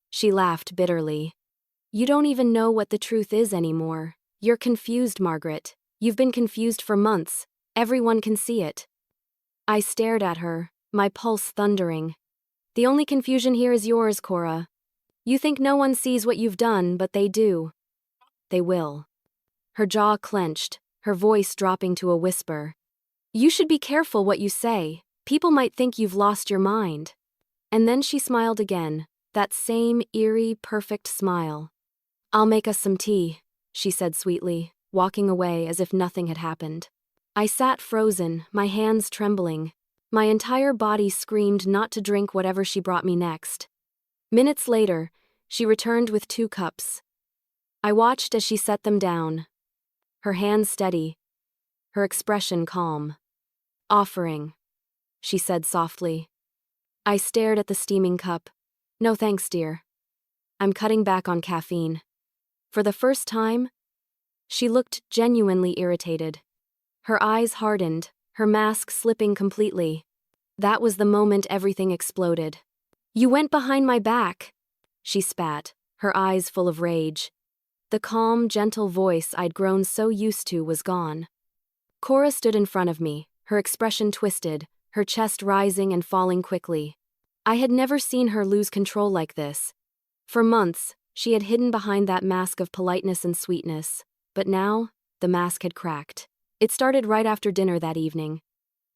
She laughed bitterly. You don't even know what the truth is anymore. You're confused, Margaret. You've been confused for months. Everyone can see it. I stared at her, my pulse thundering. The only confusion here is yours, Cora. You think no one sees what you've done, but they do. They will. Her jaw clenched, her voice dropping to a whisper. You should be careful what you say. People might think you've lost your mind. And then she smiled again, that same eerie, perfect smile. I'll make us some tea, she said sweetly, walking away as if nothing had happened. I sat frozen, my hands trembling. My entire body screamed not to drink whatever she brought me next. Minutes later, she returned with 2 cups. I watched as she set them down. Her hands steady, her expression calm. Offering, she said softly. I stared at the steaming cup. No thanks, dear. I'm cutting back on caffeine. For the first time, she looked genuinely irritated. Her eyes hardened, her mask slipping completely. That was the moment everything exploded. You went behind my back, she spat, her eyes full of rage. The calm, gentle voice I'd grown so used to was gone. Cora stood in front of me, her expression twisted, her chest rising and falling quickly. I had never seen her lose control like this. For months, she had hidden behind that mask of politeness and sweetness, but now, the mask had cracked. It started right after dinner that evening.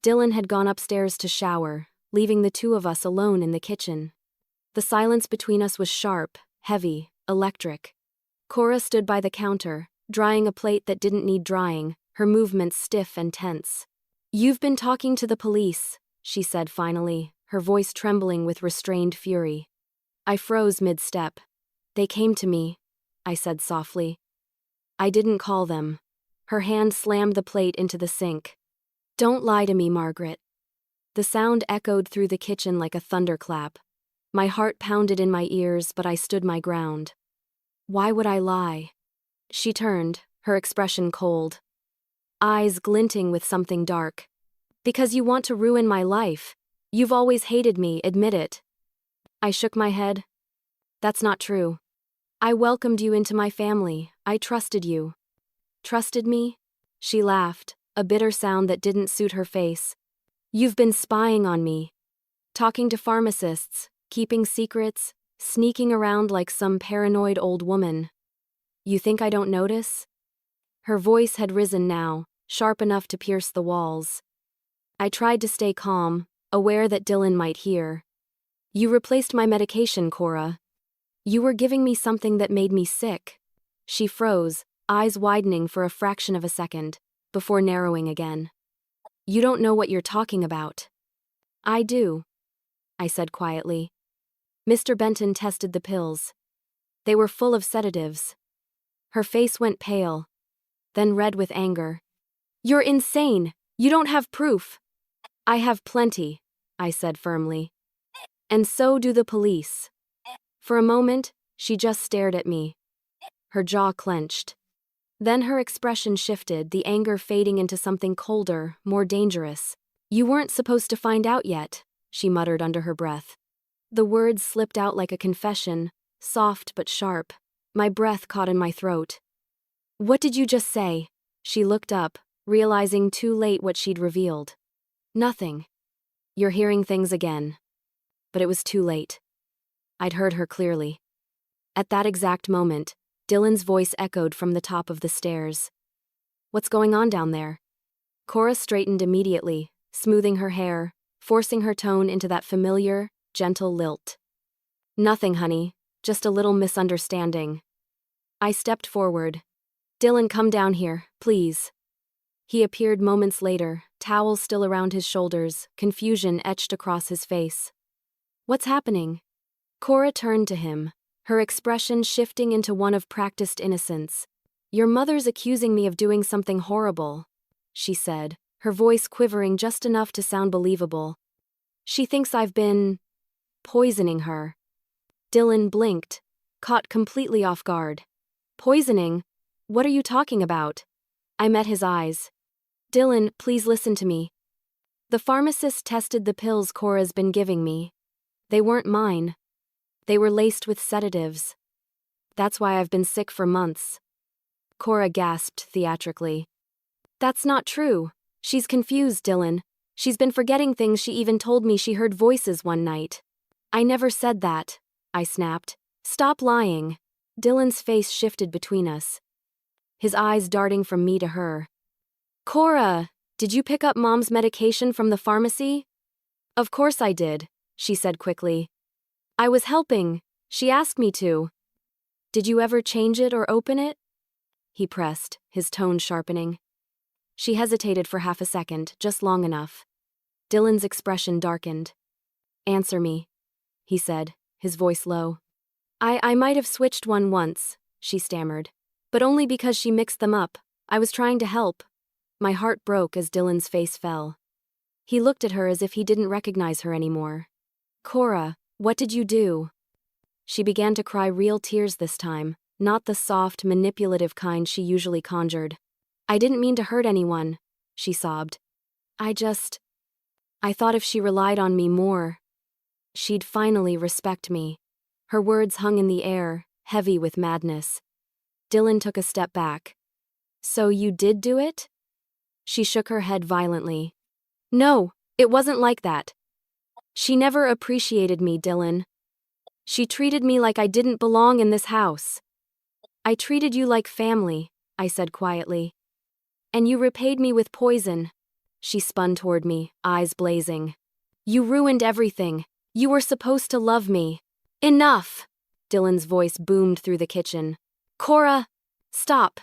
Dylan had gone upstairs to shower, leaving the two of us alone in the kitchen. The silence between us was sharp, heavy, electric. Cora stood by the counter, drying a plate that didn't need drying, her movements stiff and tense. You've been talking to the police, she said finally, her voice trembling with restrained fury. I froze mid-step. They came to me, I said softly. I didn't call them. Her hand slammed the plate into the sink. Don't lie to me, Margaret. The sound echoed through the kitchen like a thunderclap. My heart pounded in my ears, but I stood my ground. Why would I lie? She turned, her expression cold. Eyes glinting with something dark. Because you want to ruin my life. You've always hated me, admit it. I shook my head. That's not true. I welcomed you into my family. I trusted you. Trusted me? She laughed, a bitter sound that didn't suit her face. You've been spying on me. Talking to pharmacists, keeping secrets, sneaking around like some paranoid old woman. You think I don't notice? Her voice had risen now, sharp enough to pierce the walls. I tried to stay calm, aware that Dylan might hear. You replaced my medication, Cora. You were giving me something that made me sick. She froze, eyes widening for a fraction of a second, before narrowing again. You don't know what you're talking about. I do, I said quietly. Mr. Benton tested the pills. They were full of sedatives. Her face went pale, then red with anger. You're insane. You don't have proof. I have plenty, I said firmly. And so do the police. For a moment, she just stared at me. Her jaw clenched. Then her expression shifted, the anger fading into something colder, more dangerous. You weren't supposed to find out yet, she muttered under her breath. The words slipped out like a confession, soft but sharp. My breath caught in my throat. What did you just say? She looked up, realizing too late what she'd revealed. Nothing. You're hearing things again. But it was too late. I'd heard her clearly. At that exact moment, Dylan's voice echoed from the top of the stairs. What's going on down there? Cora straightened immediately, smoothing her hair, forcing her tone into that familiar, gentle lilt. Nothing, honey, just a little misunderstanding. I stepped forward. Dylan, come down here, please. He appeared moments later, towels still around his shoulders, confusion etched across his face. What's happening? Cora turned to him, her expression shifting into one of practiced innocence. Your mother's accusing me of doing something horrible, she said, her voice quivering just enough to sound believable. She thinks I've been poisoning her. Dylan blinked, caught completely off guard. Poisoning? What are you talking about? I met his eyes. Dylan, please listen to me. The pharmacist tested the pills Cora's been giving me. They weren't mine. They were laced with sedatives. That's why I've been sick for months. Cora gasped theatrically. That's not true. She's confused, Dylan. She's been forgetting things. She even told me she heard voices one night. I never said that, I snapped. Stop lying. Dylan's face shifted between us, his eyes darting from me to her. Cora, did you pick up Mom's medication from the pharmacy? Of course I did, she said quickly. I was helping. She asked me to. Did you ever change it or open it? He pressed, his tone sharpening. She hesitated for half a second, just long enough. Dylan's expression darkened. Answer me, he said, his voice low. I might have switched one once, she stammered. But only because she mixed them up. I was trying to help. My heart broke as Dylan's face fell. He looked at her as if he didn't recognize her anymore. Cora, what did you do? She began to cry real tears this time, not the soft, manipulative kind she usually conjured. I didn't mean to hurt anyone, she sobbed. I thought if she relied on me more, she'd finally respect me. Her words hung in the air, heavy with madness. Dylan took a step back. So you did do it? She shook her head violently. No, it wasn't like that. She never appreciated me, Dylan. She treated me like I didn't belong in this house. I treated you like family, I said quietly. And you repaid me with poison. She spun toward me, eyes blazing. You ruined everything. You were supposed to love me. Enough! Dylan's voice boomed through the kitchen. Cora, stop!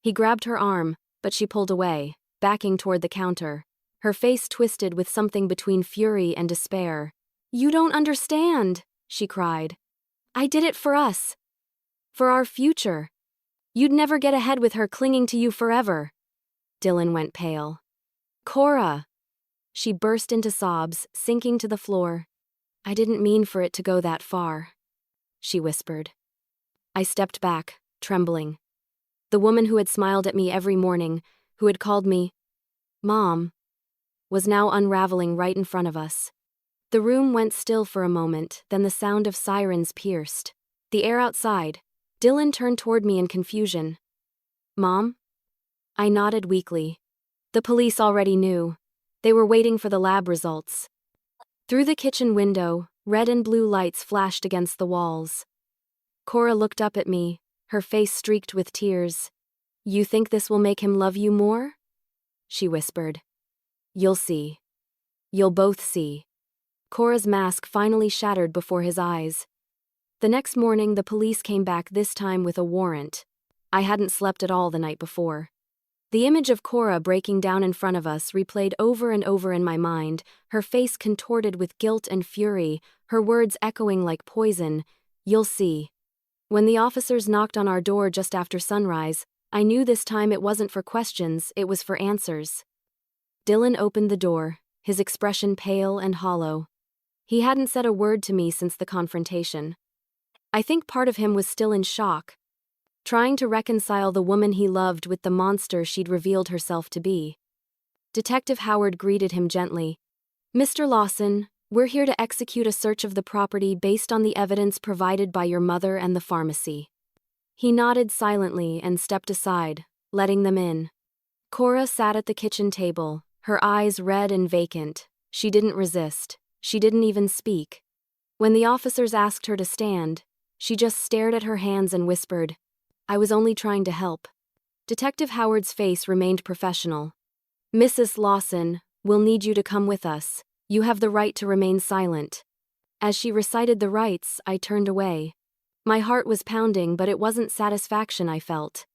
He grabbed her arm, but she pulled away, backing toward the counter. Her face twisted with something between fury and despair. You don't understand, she cried. I did it for us. For our future. You'd never get ahead with her clinging to you forever. Dylan went pale. Cora! She burst into sobs, sinking to the floor. I didn't mean for it to go that far, she whispered. I stepped back, trembling. The woman who had smiled at me every morning, who had called me Mom, was now unraveling right in front of us. The room went still for a moment, then the sound of sirens pierced the air outside. Dylan turned toward me in confusion. Mom? I nodded weakly. The police already knew. They were waiting for the lab results. Through the kitchen window, red and blue lights flashed against the walls. Cora looked up at me, her face streaked with tears. You think this will make him love you more? She whispered. You'll see. You'll both see. Cora's mask finally shattered before his eyes. The next morning, the police came back, this time with a warrant. I hadn't slept at all the night before. The image of Cora breaking down in front of us replayed over and over in my mind, her face contorted with guilt and fury, her words echoing like poison. You'll see. When the officers knocked on our door just after sunrise, I knew this time it wasn't for questions, it was for answers. Dylan opened the door, his expression pale and hollow. He hadn't said a word to me since the confrontation. I think part of him was still in shock, trying to reconcile the woman he loved with the monster she'd revealed herself to be. Detective Howard greeted him gently. Mr. Lawson, we're here to execute a search of the property based on the evidence provided by your mother and the pharmacy. He nodded silently and stepped aside, letting them in. Cora sat at the kitchen table, her eyes red and vacant. She didn't resist. She didn't even speak. When the officers asked her to stand, she just stared at her hands and whispered, I was only trying to help. Detective Howard's face remained professional. Mrs. Lawson, we'll need you to come with us. You have the right to remain silent. As she recited the rites, I turned away. My heart was pounding, but it wasn't satisfaction I felt.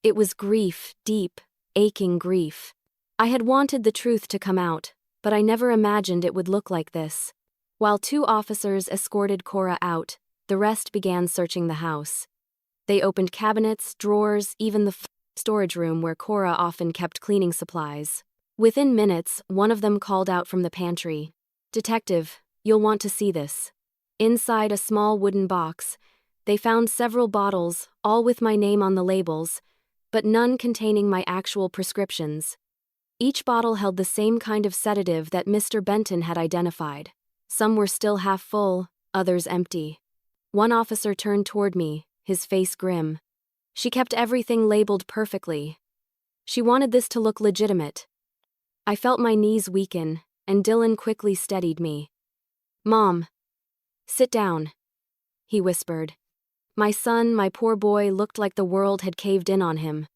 It was grief, deep, aching grief. I had wanted the truth to come out, but I never imagined it would look like this. While 2 officers escorted Cora out, the rest began searching the house. They opened cabinets, drawers, even the storage room where Cora often kept cleaning supplies. Within minutes, one of them called out from the pantry. Detective, you'll want to see this. Inside a small wooden box, they found several bottles, all with my name on the labels, but none containing my actual prescriptions. Each bottle held the same kind of sedative that Mr. Benton had identified. Some were still half full, others empty. One officer turned toward me, his face grim. She kept everything labeled perfectly. She wanted this to look legitimate. I felt my knees weaken, and Dylan quickly steadied me. Mom, sit down, he whispered. My son, my poor boy, looked like the world had caved in on him.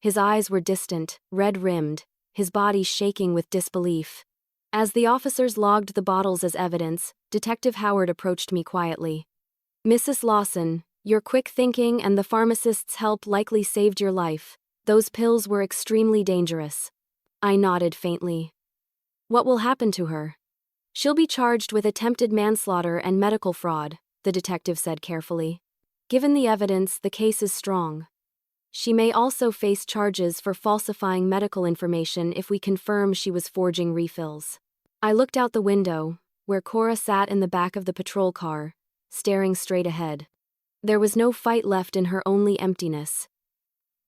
His eyes were distant, red-rimmed, his body shaking with disbelief. As the officers logged the bottles as evidence, Detective Howard approached me quietly. Mrs. Lawson, your quick thinking and the pharmacist's help likely saved your life. Those pills were extremely dangerous. I nodded faintly. What will happen to her? She'll be charged with attempted manslaughter and medical fraud, the detective said carefully. Given the evidence, the case is strong. She may also face charges for falsifying medical information if we confirm she was forging refills. I looked out the window, where Cora sat in the back of the patrol car, staring straight ahead. There was no fight left in her, only emptiness.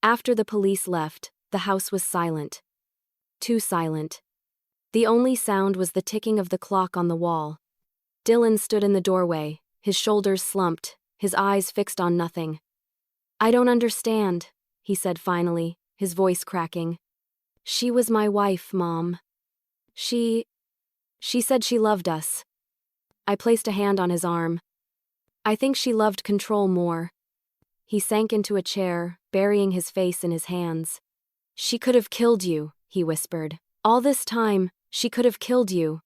After the police left, the house was silent. Too silent. The only sound was the ticking of the clock on the wall. Dylan stood in the doorway, his shoulders slumped, his eyes fixed on nothing. "I don't understand," he said finally, his voice cracking. "She was my wife, Mom. She said she loved us." I placed a hand on his arm. "I think she loved control more." He sank into a chair, burying his face in his hands. "She could have killed you," he whispered. "All this time, she could have killed you."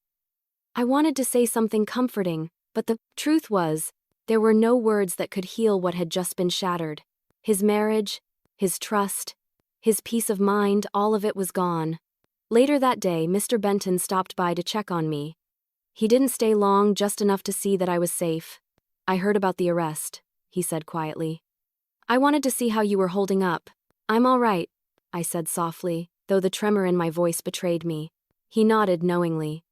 I wanted to say something comforting, but the truth was, there were no words that could heal what had just been shattered. His marriage, his trust, his peace of mind, all of it was gone. Later that day, Mr. Benton stopped by to check on me. He didn't stay long, just enough to see that I was safe. "I heard about the arrest," he said quietly. "I wanted to see how you were holding up." "I'm all right," I said softly, though the tremor in my voice betrayed me. He nodded knowingly.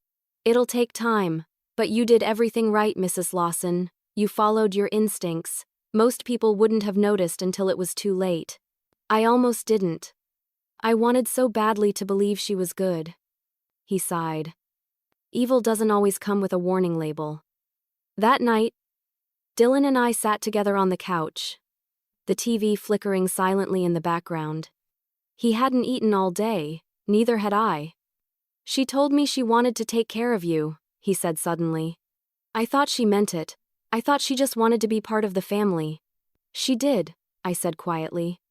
"It'll take time, but you did everything right, Mrs. Lawson. You followed your instincts. Most people wouldn't have noticed until it was too late. I almost didn't. I wanted so badly to believe she was good." He sighed. "Evil doesn't always come with a warning label." That night, Dylan and I sat together on the couch, the TV flickering silently in the background. He hadn't eaten all day, neither had I. "She told me she wanted to take care of you," he said suddenly. "I thought she meant it. I thought she just wanted to be part of the family." "She did," I said quietly.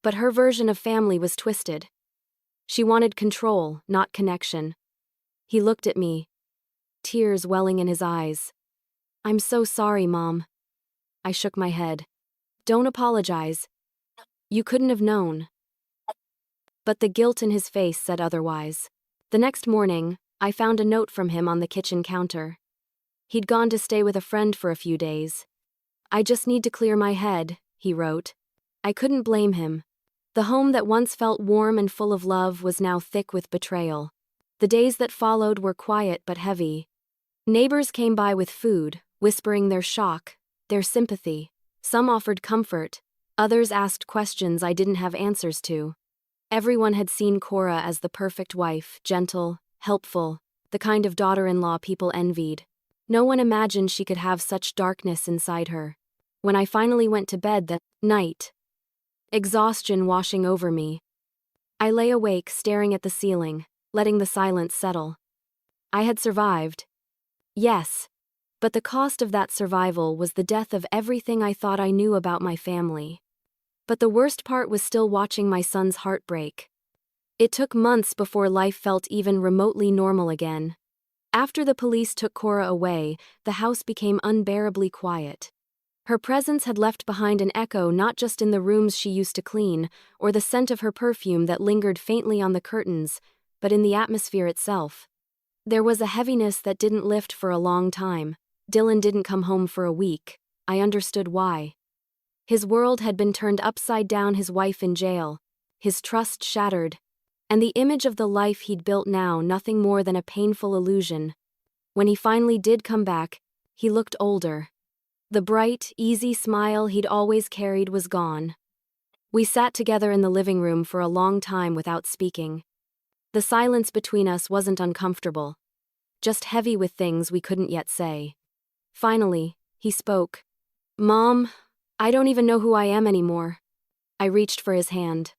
"But her version of family was twisted. She wanted control, not connection." He looked at me, tears welling in his eyes. "I'm so sorry, Mom." I shook my head. "Don't apologize. You couldn't have known." But the guilt in his face said otherwise. The next morning, I found a note from him on the kitchen counter. He'd gone to stay with a friend for a few days. "I just need to clear my head," he wrote. I couldn't blame him. The home that once felt warm and full of love was now thick with betrayal. The days that followed were quiet but heavy. Neighbors came by with food, whispering their shock, their sympathy. Some offered comfort, others asked questions I didn't have answers to. Everyone had seen Cora as the perfect wife, gentle, helpful, the kind of daughter-in-law people envied. No one imagined she could have such darkness inside her. When I finally went to bed that night, exhaustion washing over me, I lay awake staring at the ceiling, letting the silence settle. I had survived. Yes, but the cost of that survival was the death of everything I thought I knew about my family. But the worst part was still watching my son's heart break. It took months before life felt even remotely normal again. After the police took Cora away, the house became unbearably quiet. Her presence had left behind an echo not just in the rooms she used to clean, or the scent of her perfume that lingered faintly on the curtains, but in the atmosphere itself. There was a heaviness that didn't lift for a long time. Dylan didn't come home for a week. I understood why. His world had been turned upside down, his wife in jail, his trust shattered, and the image of the life he'd built now nothing more than a painful illusion. When he finally did come back, he looked older. The bright, easy smile he'd always carried was gone. We sat together in the living room for a long time without speaking. The silence between us wasn't uncomfortable, just heavy with things we couldn't yet say. Finally, he spoke. "Mom, I don't even know who I am anymore." I reached for his hand.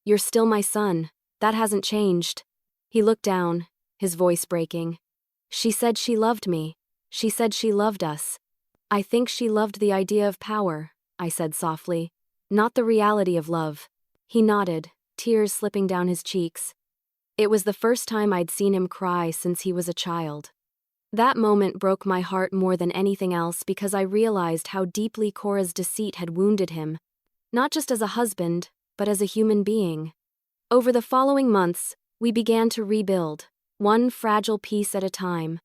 "You're still my son. That hasn't changed." He looked down, his voice breaking. "She said she loved me. She said she loved us." "I think she loved the idea of power," I said softly, "not the reality of love." He nodded, tears slipping down his cheeks. It was the first time I'd seen him cry since he was a child. That moment broke my heart more than anything else because I realized how deeply Cora's deceit had wounded him, not just as a husband, but as a human being. Over the following months, we began to rebuild, one fragile piece at a time.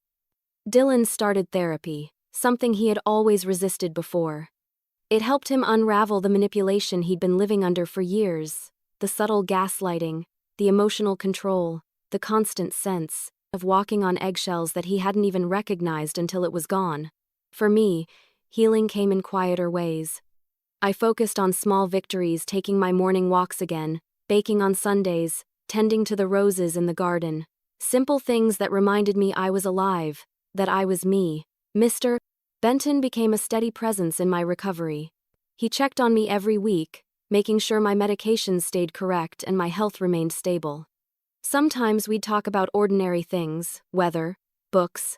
Dylan started therapy, something he had always resisted before. It helped him unravel the manipulation he'd been living under for years, the subtle gaslighting, the emotional control, the constant sense of walking on eggshells that he hadn't even recognized until it was gone. For me, healing came in quieter ways. I focused on small victories, taking my morning walks again, baking on Sundays, tending to the roses in the garden. Simple things that reminded me I was alive, that I was me. Mr. Benton became a steady presence in my recovery. He checked on me every week, making sure my medications stayed correct and my health remained stable. Sometimes we'd talk about ordinary things, weather, books,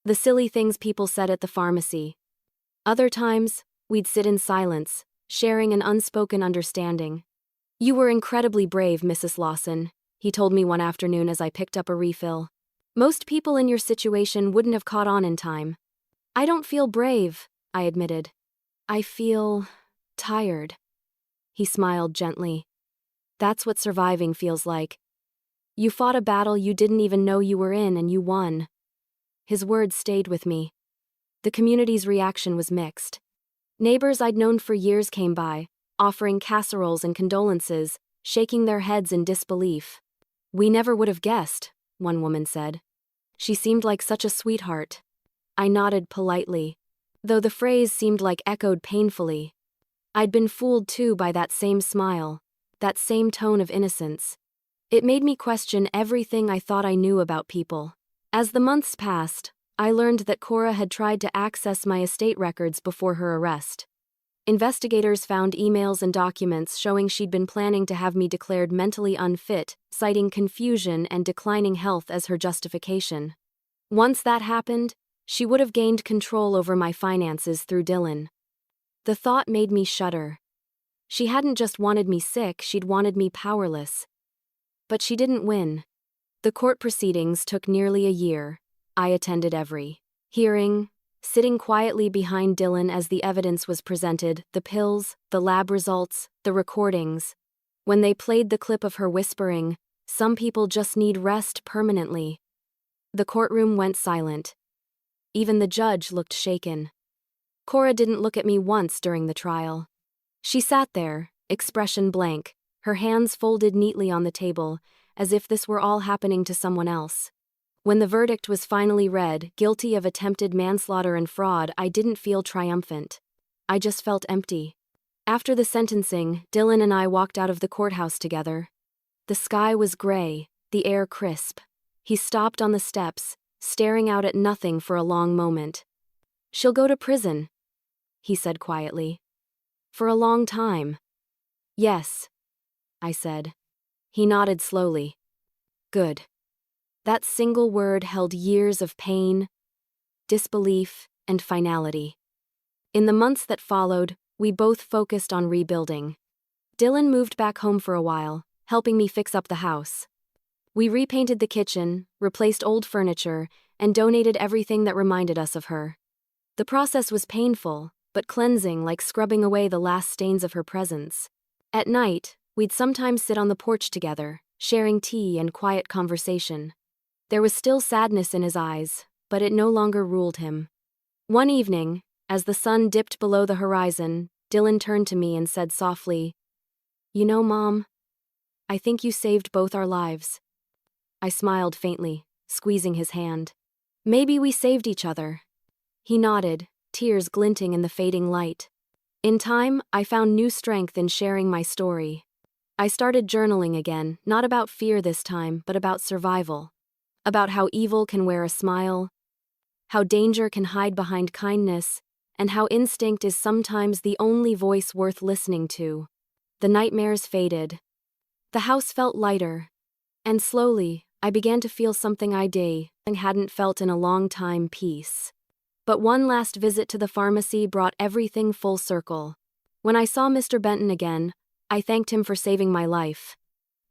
the silly things people said at the pharmacy. Other times, we'd sit in silence, sharing an unspoken understanding. "You were incredibly brave, Mrs. Lawson," he told me one afternoon as I picked up a refill. "Most people in your situation wouldn't have caught on in time." "I don't feel brave," I admitted. "I feel tired." He smiled gently. "That's what surviving feels like. You fought a battle you didn't even know you were in and you won." His words stayed with me. The community's reaction was mixed. Neighbors I'd known for years came by, offering casseroles and condolences, shaking their heads in disbelief. "We never would have guessed," one woman said. "She seemed like such a sweetheart." I nodded politely, though the phrase seemed like echoed painfully. I'd been fooled too by that same smile, that same tone of innocence. It made me question everything I thought I knew about people. As the months passed, I learned that Cora had tried to access my estate records before her arrest. Investigators found emails and documents showing she'd been planning to have me declared mentally unfit, citing confusion and declining health as her justification. Once that happened, she would have gained control over my finances through Dylan. The thought made me shudder. She hadn't just wanted me sick, she'd wanted me powerless. But she didn't win. The court proceedings took nearly a year. I attended every hearing, sitting quietly behind Dylan as the evidence was presented, the pills, the lab results, the recordings. When they played the clip of her whispering, "Some people just need rest permanently," the courtroom went silent. Even the judge looked shaken. Cora didn't look at me once during the trial. She sat there, expression blank, her hands folded neatly on the table, as if this were all happening to someone else. When the verdict was finally read, guilty of attempted manslaughter and fraud, I didn't feel triumphant. I just felt empty. After the sentencing, Dylan and I walked out of the courthouse together. The sky was gray, the air crisp. He stopped on the steps, staring out at nothing for a long moment. "She'll go to prison," he said quietly. "For a long time." "Yes," I said. He nodded slowly. "Good." That single word held years of pain, disbelief, and finality. In the months that followed, we both focused on rebuilding. Dylan moved back home for a while, helping me fix up the house. We repainted the kitchen, replaced old furniture, and donated everything that reminded us of her. The process was painful, but cleansing, like scrubbing away the last stains of her presence. At night, we'd sometimes sit on the porch together, sharing tea and quiet conversation. There was still sadness in his eyes, but it no longer ruled him. One evening, as the sun dipped below the horizon, Dylan turned to me and said softly, "You know, Mom, I think you saved both our lives." I smiled faintly, squeezing his hand. "Maybe we saved each other." He nodded, tears glinting in the fading light. In time, I found new strength in sharing my story. I started journaling again, not about fear this time, but about survival. About how evil can wear a smile, how danger can hide behind kindness, and how instinct is sometimes the only voice worth listening to. The nightmares faded. The house felt lighter. And slowly, I began to feel something I hadn't felt in a long time: peace. But one last visit to the pharmacy brought everything full circle. When I saw Mr. Benton again, I thanked him for saving my life.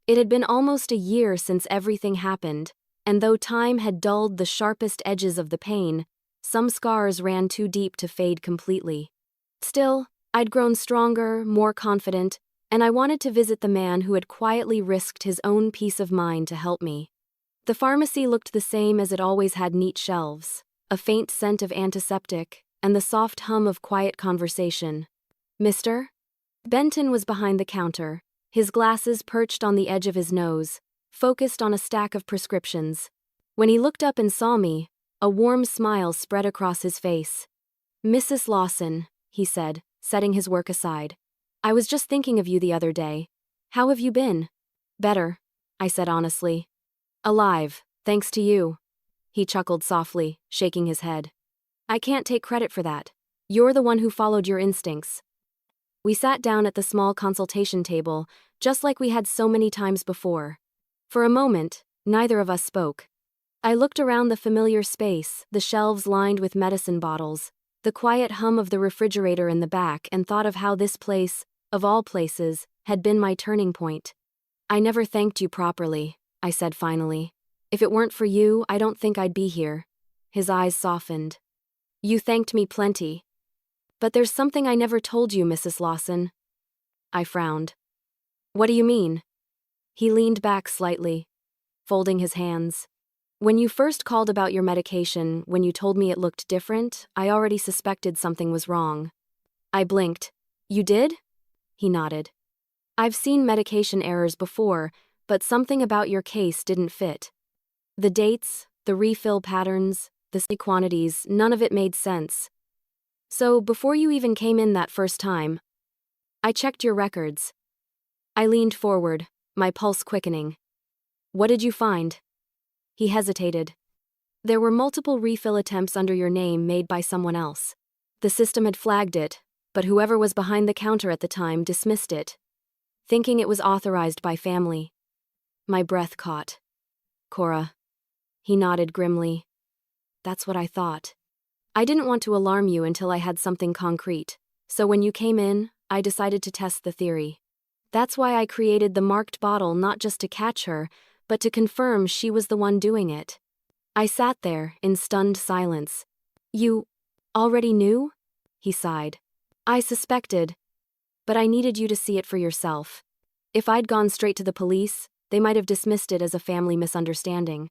It had been almost a year since everything happened, and though time had dulled the sharpest edges of the pain, some scars ran too deep to fade completely. Still, I'd grown stronger, more confident, and I wanted to visit the man who had quietly risked his own peace of mind to help me. The pharmacy looked the same as it always had: neat shelves, a faint scent of antiseptic, and the soft hum of quiet conversation. Mister? Benton was behind the counter, his glasses perched on the edge of his nose, focused on a stack of prescriptions. When he looked up and saw me, a warm smile spread across his face. Mrs. Lawson, he said, setting his work aside. I was just thinking of you the other day. How have you been? Better, I said honestly. Alive, thanks to you. He chuckled softly, shaking his head. I can't take credit for that. You're the one who followed your instincts. We sat down at the small consultation table, just like we had so many times before. For a moment, neither of us spoke. I looked around the familiar space, the shelves lined with medicine bottles, the quiet hum of the refrigerator in the back, and thought of how this place, of all places, had been my turning point. I never thanked you properly, I said finally. If it weren't for you, I don't think I'd be here. His eyes softened. You thanked me plenty. But there's something I never told you, Mrs. Lawson. I frowned. What do you mean? He leaned back slightly, folding his hands. When you first called about your medication, when you told me it looked different, I already suspected something was wrong. I blinked. You did? He nodded. I've seen medication errors before, but something about your case didn't fit. The dates, the refill patterns, the quantities, none of it made sense. So, before you even came in that first time, I checked your records. I leaned forward, my pulse quickening. What did you find? He hesitated. There were multiple refill attempts under your name made by someone else. The system had flagged it, but whoever was behind the counter at the time dismissed it, thinking it was authorized by family. My breath caught. Cora. He nodded grimly. That's what I thought. I didn't want to alarm you until I had something concrete, so when you came in, I decided to test the theory. That's why I created the marked bottle, not just to catch her, but to confirm she was the one doing it. I sat there, in stunned silence. You already knew? He sighed. I suspected, but I needed you to see it for yourself. If I'd gone straight to the police, they might have dismissed it as a family misunderstanding.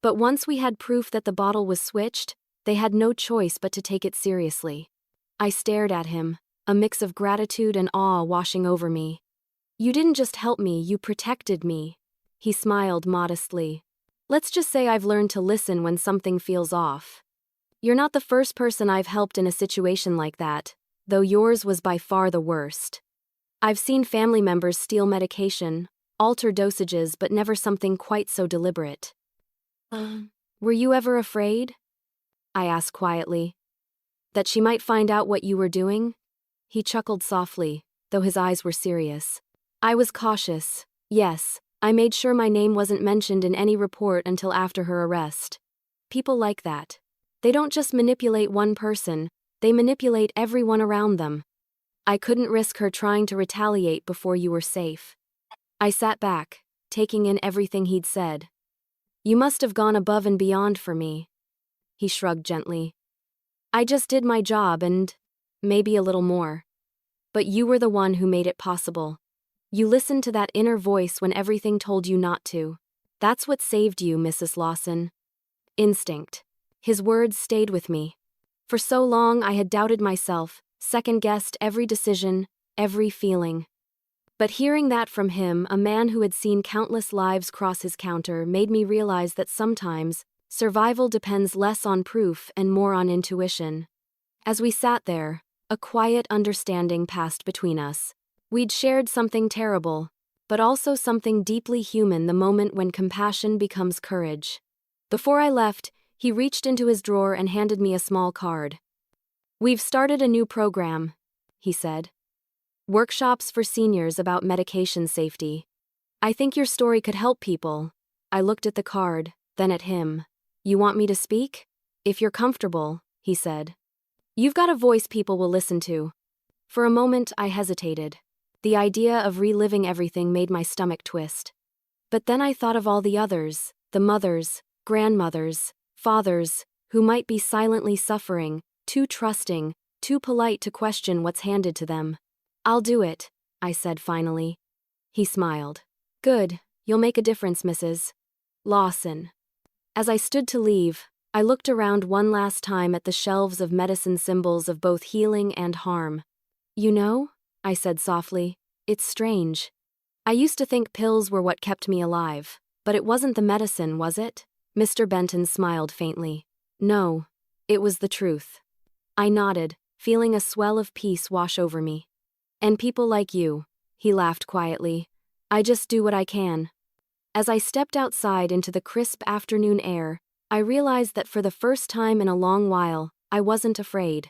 But once we had proof that the bottle was switched, they had no choice but to take it seriously. I stared at him, a mix of gratitude and awe washing over me. You didn't just help me, you protected me. He smiled modestly. Let's just say I've learned to listen when something feels off. You're not the first person I've helped in a situation like that, though yours was by far the worst. I've seen family members steal medication, alter dosages, but never something quite so deliberate. Were you ever afraid? I asked quietly. That she might find out what you were doing? He chuckled softly, though his eyes were serious. I was cautious, yes. I made sure my name wasn't mentioned in any report until after her arrest. People like that. They don't just manipulate one person, they manipulate everyone around them. I couldn't risk her trying to retaliate before you were safe. I sat back, taking in everything he'd said. You must have gone above and beyond for me. He shrugged gently. I just did my job and maybe a little more. But you were the one who made it possible. You listened to that inner voice when everything told you not to. That's what saved you, Mrs. Lawson. Instinct. His words stayed with me. For so long I had doubted myself, second-guessed every decision, every feeling. But hearing that from him, a man who had seen countless lives cross his counter, made me realize that sometimes, survival depends less on proof and more on intuition. As we sat there, a quiet understanding passed between us. We'd shared something terrible, but also something deeply human, the moment when compassion becomes courage. Before I left, he reached into his drawer and handed me a small card. We've started a new program, he said. Workshops for seniors about medication safety. I think your story could help people. I looked at the card, then at him. You want me to speak? If you're comfortable, he said. You've got a voice people will listen to. For a moment, I hesitated. The idea of reliving everything made my stomach twist. But then I thought of all the others, the mothers, grandmothers, fathers, who might be silently suffering, too trusting, too polite to question what's handed to them. I'll do it, I said finally. He smiled. Good, you'll make a difference, Mrs. Lawson. As I stood to leave, I looked around one last time at the shelves of medicine, symbols of both healing and harm. You know, I said softly, it's strange. I used to think pills were what kept me alive, but it wasn't the medicine, was it? Mr. Benton smiled faintly. No, it was the truth. I nodded, feeling a swell of peace wash over me. And people like you, he laughed quietly. I just do what I can. As I stepped outside into the crisp afternoon air, I realized that for the first time in a long while, I wasn't afraid.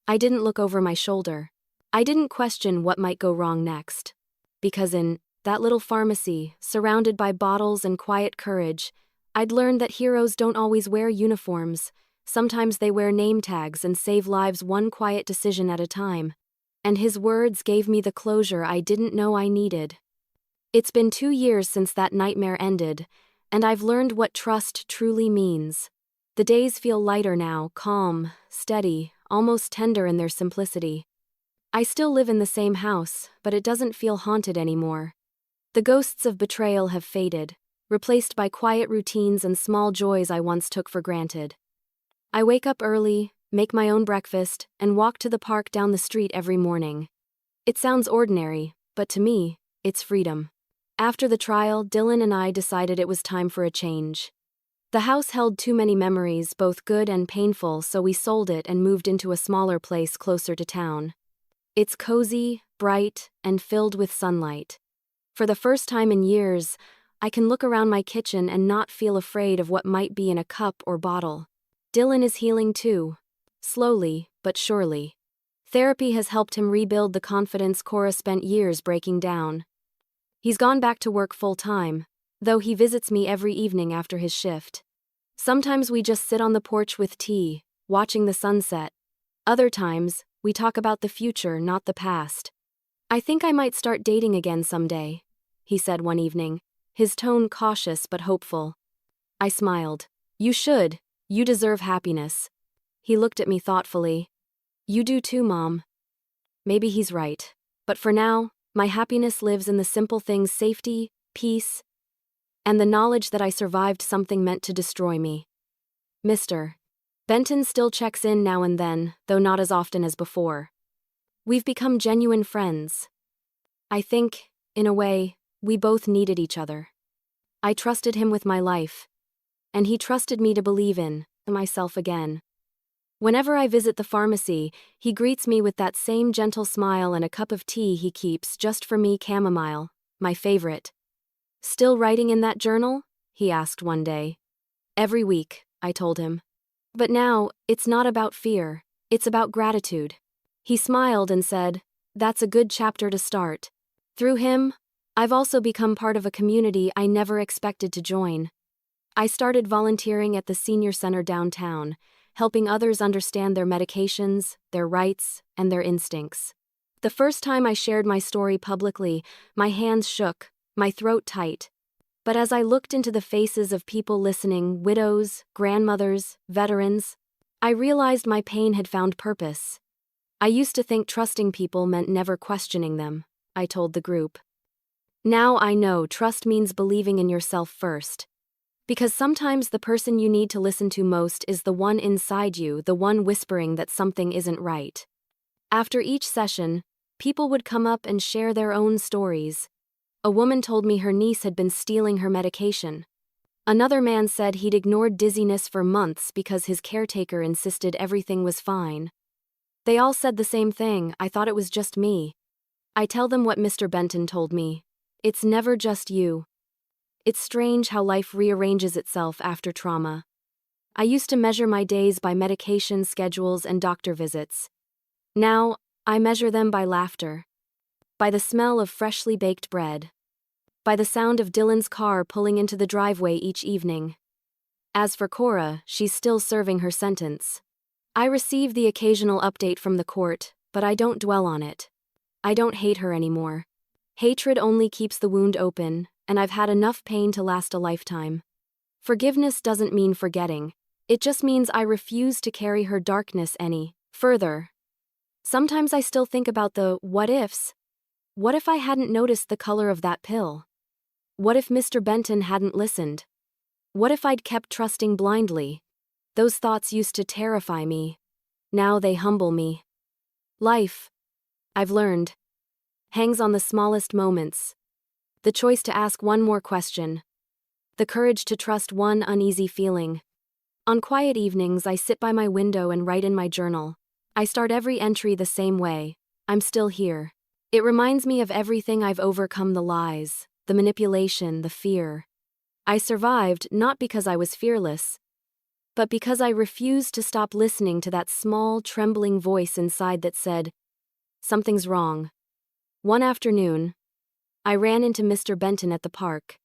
I didn't look over my shoulder. I didn't question what might go wrong next. Because in that little pharmacy, surrounded by bottles and quiet courage, I'd learned that heroes don't always wear uniforms. Sometimes they wear name tags and save lives one quiet decision at a time. And his words gave me the closure I didn't know I needed. It's been 2 years since that nightmare ended, and I've learned what trust truly means. The days feel lighter now, calm, steady, almost tender in their simplicity. I still live in the same house, but it doesn't feel haunted anymore. The ghosts of betrayal have faded, replaced by quiet routines and small joys I once took for granted. I wake up early, make my own breakfast, and walk to the park down the street every morning. It sounds ordinary, but to me, it's freedom. After the trial, Dylan and I decided it was time for a change. The house held too many memories, both good and painful, so we sold it and moved into a smaller place closer to town. It's cozy, bright, and filled with sunlight. For the first time in years, I can look around my kitchen and not feel afraid of what might be in a cup or bottle. Dylan is healing too. Slowly, but surely. Therapy has helped him rebuild the confidence Cora spent years breaking down. He's gone back to work full-time, though he visits me every evening after his shift. Sometimes we just sit on the porch with tea, watching the sunset. Other times, we talk about the future, not the past. I think I might start dating again someday, he said one evening, his tone cautious but hopeful. I smiled. You should. You deserve happiness. He looked at me thoughtfully. You do too, Mom. Maybe he's right. But for now, my happiness lives in the simple things: safety, peace, and the knowledge that I survived something meant to destroy me. Mr. Benton still checks in now and then, though not as often as before. We've become genuine friends. I think, in a way, we both needed each other. I trusted him with my life, and he trusted me to believe in myself again. Whenever I visit the pharmacy, he greets me with that same gentle smile and a cup of tea he keeps just for me, chamomile, my favorite. Still writing in that journal? He asked one day. Every week, I told him. But now, it's not about fear, it's about gratitude. He smiled and said, that's a good chapter to start. Through him, I've also become part of a community I never expected to join. I started volunteering at the senior center downtown, helping others understand their medications, their rights, and their instincts. The first time I shared my story publicly, my hands shook, my throat tight. But as I looked into the faces of people listening, widows, grandmothers, veterans, I realized my pain had found purpose. I used to think trusting people meant never questioning them, I told the group. Now I know trust means believing in yourself first. Because sometimes the person you need to listen to most is the one inside you, the one whispering that something isn't right. After each session, people would come up and share their own stories. A woman told me her niece had been stealing her medication. Another man said he'd ignored dizziness for months because his caretaker insisted everything was fine. They all said the same thing: I thought it was just me. I tell them what Mr. Benton told me. It's never just you. It's strange how life rearranges itself after trauma. I used to measure my days by medication schedules and doctor visits. Now, I measure them by laughter. By the smell of freshly baked bread. By the sound of Dylan's car pulling into the driveway each evening. As for Cora, she's still serving her sentence. I receive the occasional update from the court, but I don't dwell on it. I don't hate her anymore. Hatred only keeps the wound open, and I've had enough pain to last a lifetime. Forgiveness doesn't mean forgetting. It just means I refuse to carry her darkness any further. Sometimes I still think about the what-ifs. What if I hadn't noticed the color of that pill? What if Mr. Benton hadn't listened? What if I'd kept trusting blindly? Those thoughts used to terrify me. Now they humble me. Life, I've learned, hangs on the smallest moments. The choice to ask one more question. The courage to trust one uneasy feeling. On quiet evenings, I sit by my window and write in my journal. I start every entry the same way. I'm still here. It reminds me of everything I've overcome, the lies, the manipulation, the fear. I survived not because I was fearless, but because I refused to stop listening to that small, trembling voice inside that said, "Something's wrong." One afternoon, I ran into Mr. Benton at the park.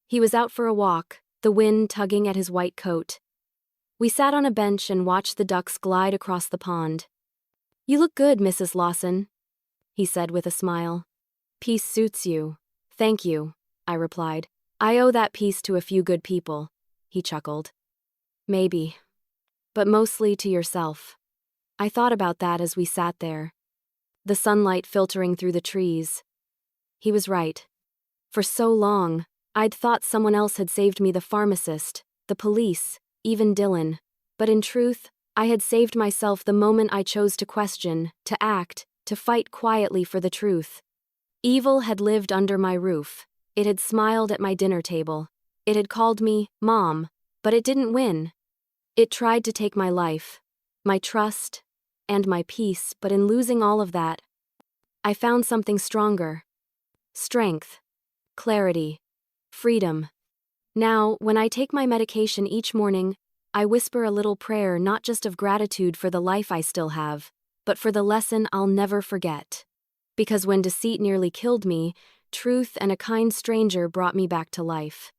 He was out for a walk, the wind tugging at his white coat. We sat on a bench and watched the ducks glide across the pond. "You look good, Mrs. Lawson," he said with a smile. "Peace suits you." "Thank you," I replied. "I owe that peace to a few good people," he chuckled. "Maybe. But mostly to yourself." I thought about that as we sat there. The sunlight filtering through the trees. He was right. For so long, I'd thought someone else had saved me, the pharmacist, the police, even Dylan. But in truth, I had saved myself the moment I chose to question, to act, to fight quietly for the truth. Evil had lived under my roof. It had smiled at my dinner table. It had called me Mom, but it didn't win. It tried to take my life, my trust, and my peace, but in losing all of that, I found something stronger. Strength, clarity, freedom. Now, when I take my medication each morning, I whisper a little prayer, not just of gratitude for the life I still have, but for the lesson I'll never forget. Because when deceit nearly killed me, truth and a kind stranger brought me back to life.